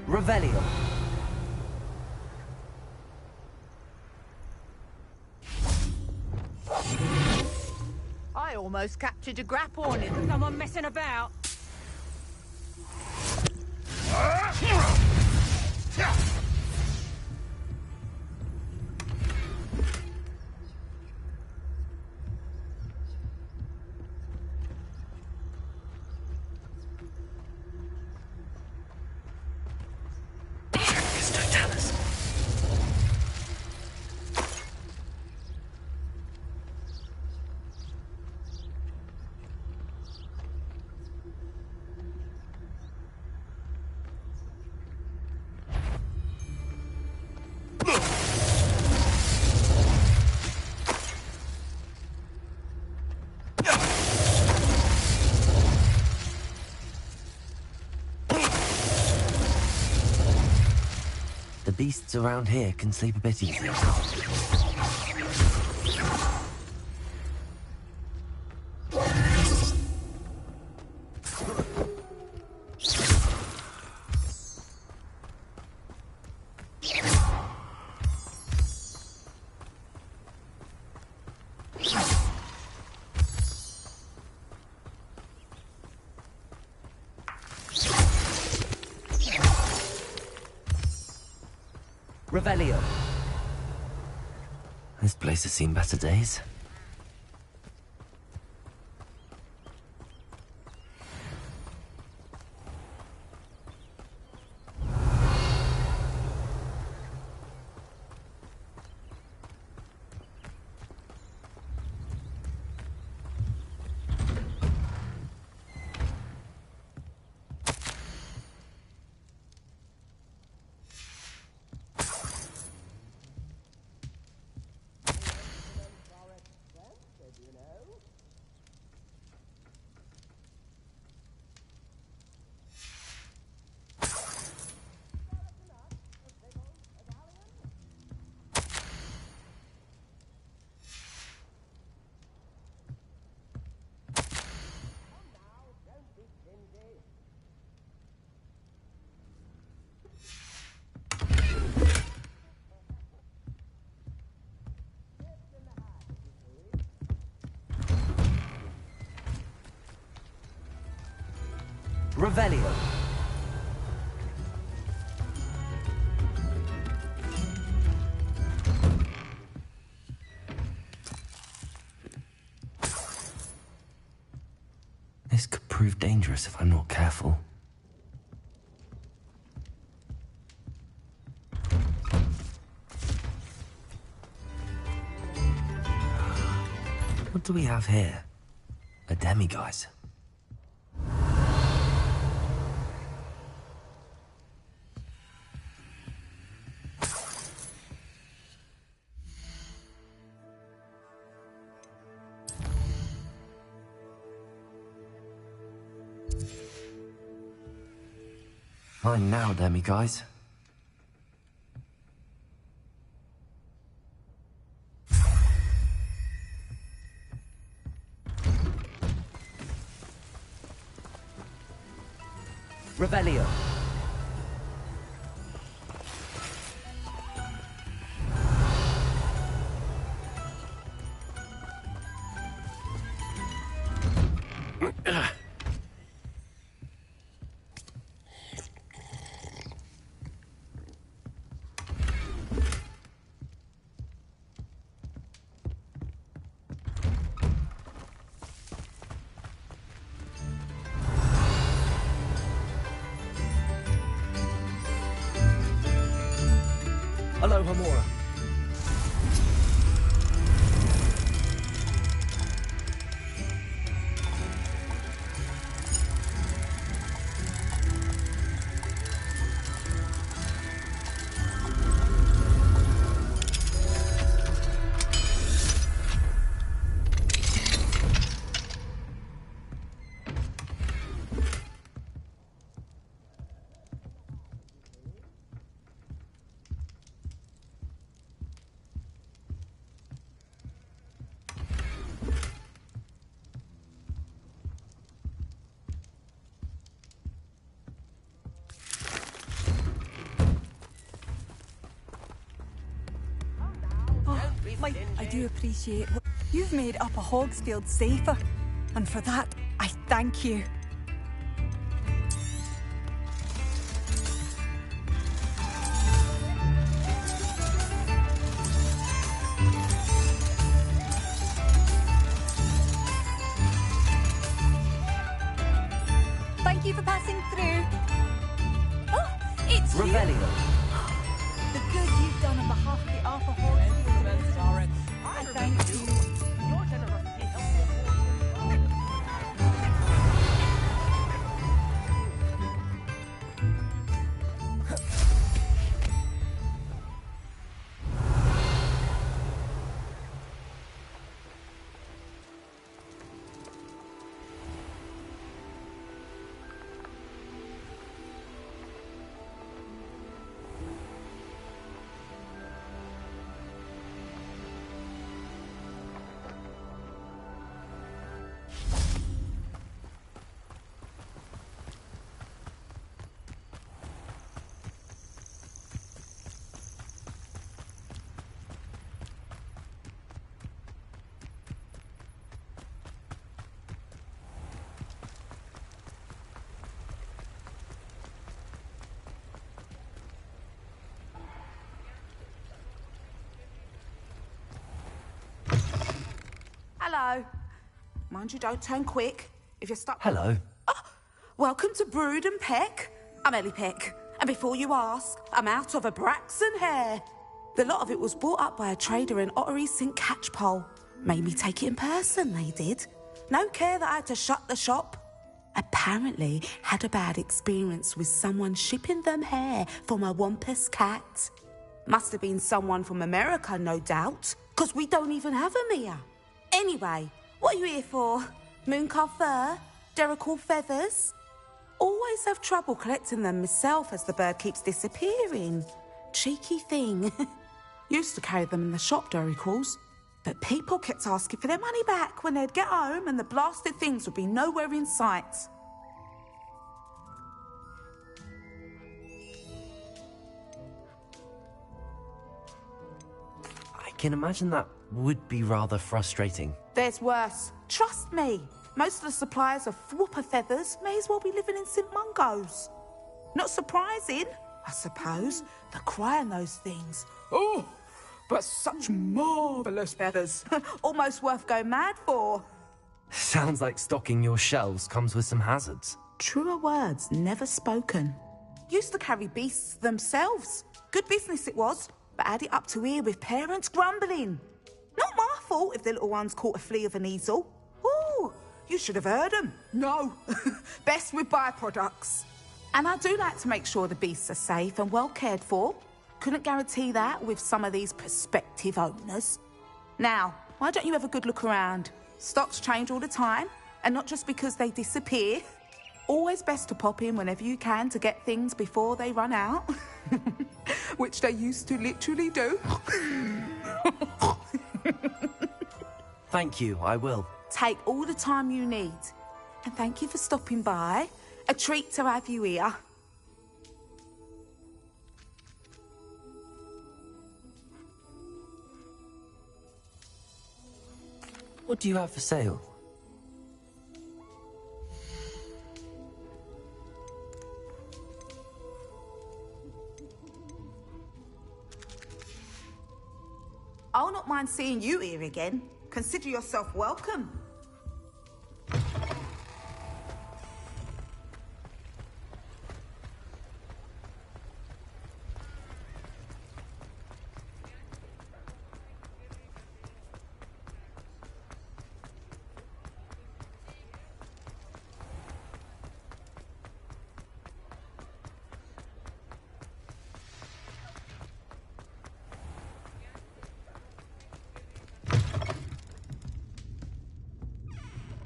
Revelio. I almost captured a grapphorn in someone messing about. The beasts around here can sleep a bit easier. Revelio. This place has seen better days. Revelio. This could prove dangerous if I'm not careful. What do we have here? A demiguise. Fine now, demiguise. Revelio. Aloha Mora. I do appreciate what you've made Upper Hogsfield safer, and for that, I thank you. Thank you for passing through. Oh, it's you! Revelio. The good you've done on behalf of the Upper Hogsfield residents. I thank you. Your generosity helps Hello. Mind you don't turn quick. If you're stuck... Hello. Welcome to Brood and Peck. I'm Ellie Peck. And before you ask, I'm out of a Braxton hair. The lot of it was bought up by a trader in Ottery St. Catchpole. Made me take it in person, they did. No care that I had to shut the shop. Apparently had a bad experience with someone shipping them hair for my Wampus cat. Must have been someone from America, no doubt, because we don't even have them here. Anyway, what are you here for? Mooncar fur? Derrickle feathers? Always have trouble collecting them myself as the bird keeps disappearing. Cheeky thing. Used to carry them in the shop, Derricles. But people kept asking for their money back when they'd get home and the blasted things would be nowhere in sight. I can imagine that would be rather frustrating. There's worse. Trust me. Most of the suppliers of whooper feathers may as well be living in St. Mungo's. Not surprising, I suppose, the cry on those things. Oh, but such marvellous feathers. Almost worth going mad for. Sounds like stocking your shelves comes with some hazards. Truer words never spoken. Used to carry beasts themselves. Good business it was, but add it up to here with parents grumbling. Not my fault if the little ones caught a flea of an easel. Ooh, you should have heard them. No, best with byproducts. And I do like to make sure the beasts are safe and well cared for. Couldn't guarantee that with some of these prospective owners. Now, why don't you have a good look around? Stocks change all the time, and not just because they disappear. Always best to pop in whenever you can to get things before they run out. Which they used to literally do. Thank you, I will. Take all the time you need. And thank you for stopping by. A treat to have you here. What do you have for sale? I'll not mind seeing you here again. Consider yourself welcome.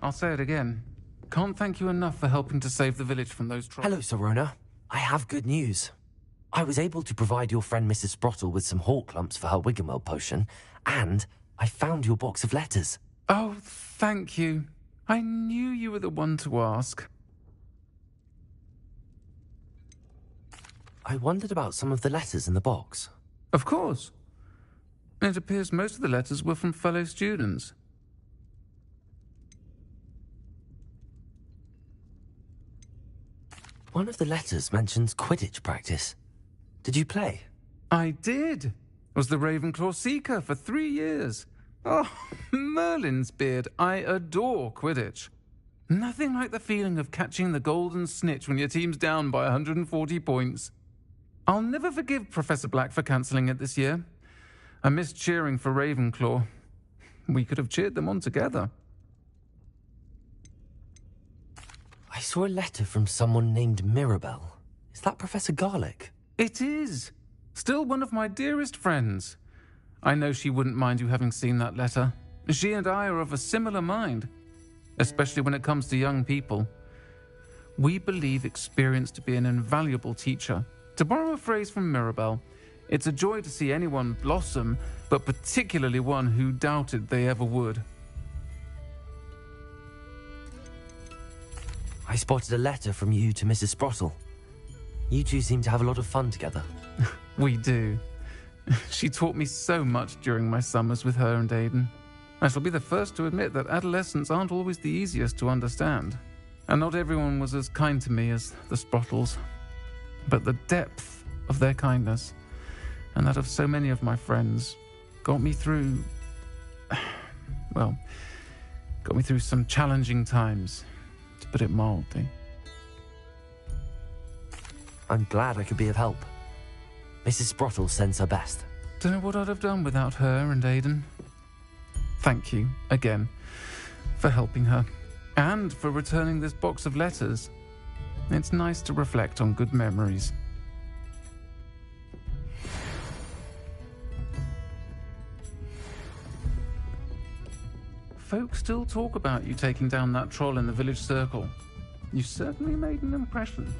I'll say it again. Can't thank you enough for helping to save the village from those trolls. Hello, Serona. I have good news. I was able to provide your friend Mrs. Sprottle with some hawk lumps for her Wiggenweld potion, and I found your box of letters. Oh, thank you. I knew you were the one to ask. I wondered about some of the letters in the box. Of course. It appears most of the letters were from fellow students. One of the letters mentions Quidditch practice. Did you play? I did. Was the Ravenclaw Seeker for 3 years. Oh, Merlin's beard. I adore Quidditch. Nothing like the feeling of catching the golden snitch when your team's down by 140 points. I'll never forgive Professor Black for cancelling it this year. I missed cheering for Ravenclaw. We could have cheered them on together. I saw a letter from someone named Mirabelle. Is that Professor Garlick? It is. Still one of my dearest friends. I know she wouldn't mind you having seen that letter. She and I are of a similar mind, especially when it comes to young people. We believe experience to be an invaluable teacher. To borrow a phrase from Mirabelle, it's a joy to see anyone blossom, but particularly one who doubted they ever would. I spotted a letter from you to Mrs. Sprottle. You two seem to have a lot of fun together. We do. She taught me so much during my summers with her and Aidan. I shall be the first to admit that adolescents aren't always the easiest to understand. And not everyone was as kind to me as the Sprottles. But the depth of their kindness, and that of so many of my friends, got me through... well, got me through some challenging times, to put it mildly. I'm glad I could be of help. Mrs. Sprottle sends her best. Don't know what I'd have done without her and Aidan. Thank you, again, for helping her, and for returning this box of letters. It's nice to reflect on good memories. Folk still talk about you taking down that troll in the village circle. You certainly made an impression.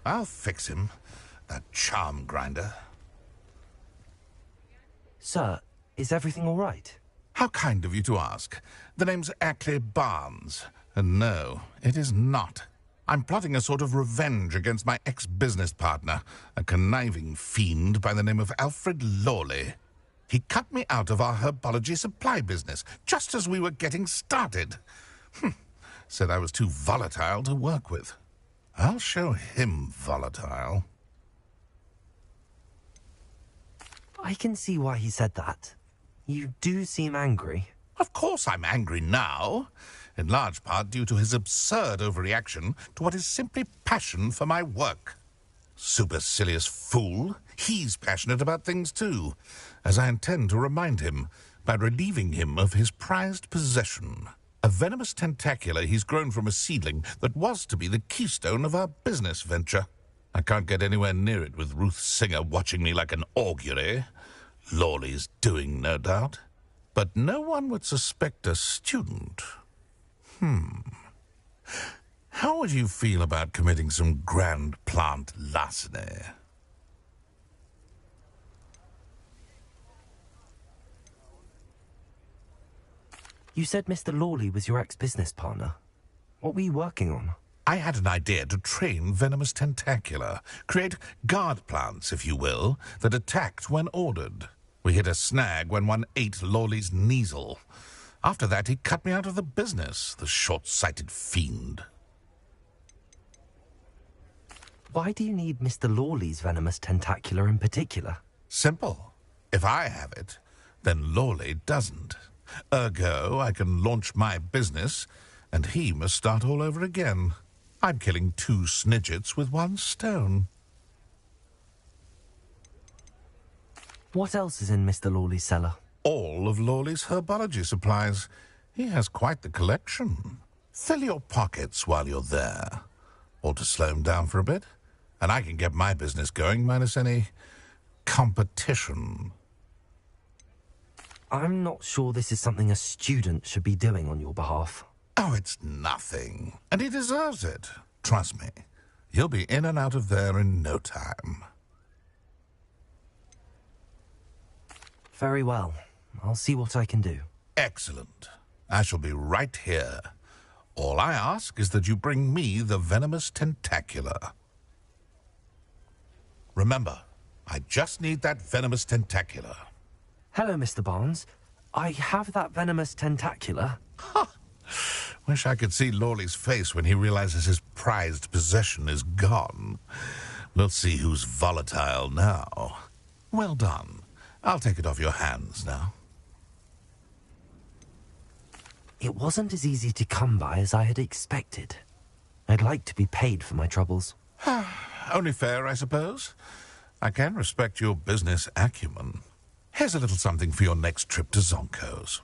I'll fix him, that charm grinder. Sir, is everything all right? How kind of you to ask. The name's Ackley Barnes, and no, it is not. I'm plotting a sort of revenge against my ex-business partner, a conniving fiend by the name of Alfred Lawley. He cut me out of our herbology supply business, just as we were getting started. Said I was too volatile to work with. I'll show him volatile. I can see why he said that. You do seem angry. Of course I'm angry now, in large part due to his absurd overreaction to what is simply passion for my work. Supercilious fool, he's passionate about things too, as I intend to remind him by relieving him of his prized possession. A venomous tentacula he's grown from a seedling that was to be the keystone of our business venture. I can't get anywhere near it with Ruth Singer watching me like an augury. Lawley's doing, no doubt. But no one would suspect a student. How would you feel about committing some grand plant larceny? You said Mr. Lawley was your ex-business partner. What were you working on? I had an idea to train venomous tentacula, create guard plants, if you will, that attacked when ordered. We hit a snag when one ate Lawley's Kneasel. After that, he cut me out of the business, the short-sighted fiend. Why do you need Mr. Lawley's venomous tentacula in particular? Simple. If I have it, then Lawley doesn't. Ergo, I can launch my business, and he must start all over again. I'm killing 2 snidgets with 1 stone. What else is in Mr. Lawley's cellar? All of Lawley's herbology supplies. He has quite the collection. Fill your pockets while you're there. Or to slow him down for a bit, and I can get my business going minus any competition. I'm not sure this is something a student should be doing on your behalf. Oh, it's nothing. And he deserves it. Trust me. You'll be in and out of there in no time. Very well. I'll see what I can do. Excellent. I shall be right here. All I ask is that you bring me the venomous tentacular. Remember, I just need that venomous tentacular. Hello, Mr. Barnes. I have that venomous tentacular. Wish I could see Lawley's face when he realizes his prized possession is gone. We'll see who's volatile now. Well done. I'll take it off your hands now. It wasn't as easy to come by as I had expected. I'd like to be paid for my troubles. Only fair, I suppose. I can respect your business acumen. Here's a little something for your next trip to Zonko's.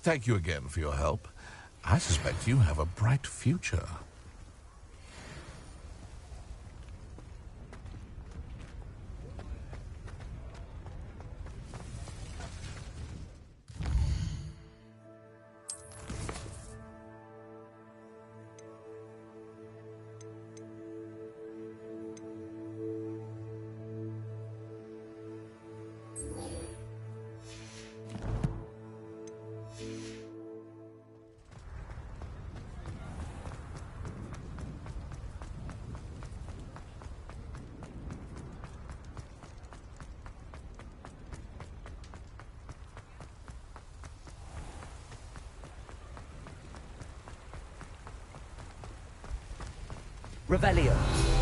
Thank you again for your help. I suspect you have a bright future. Revelio.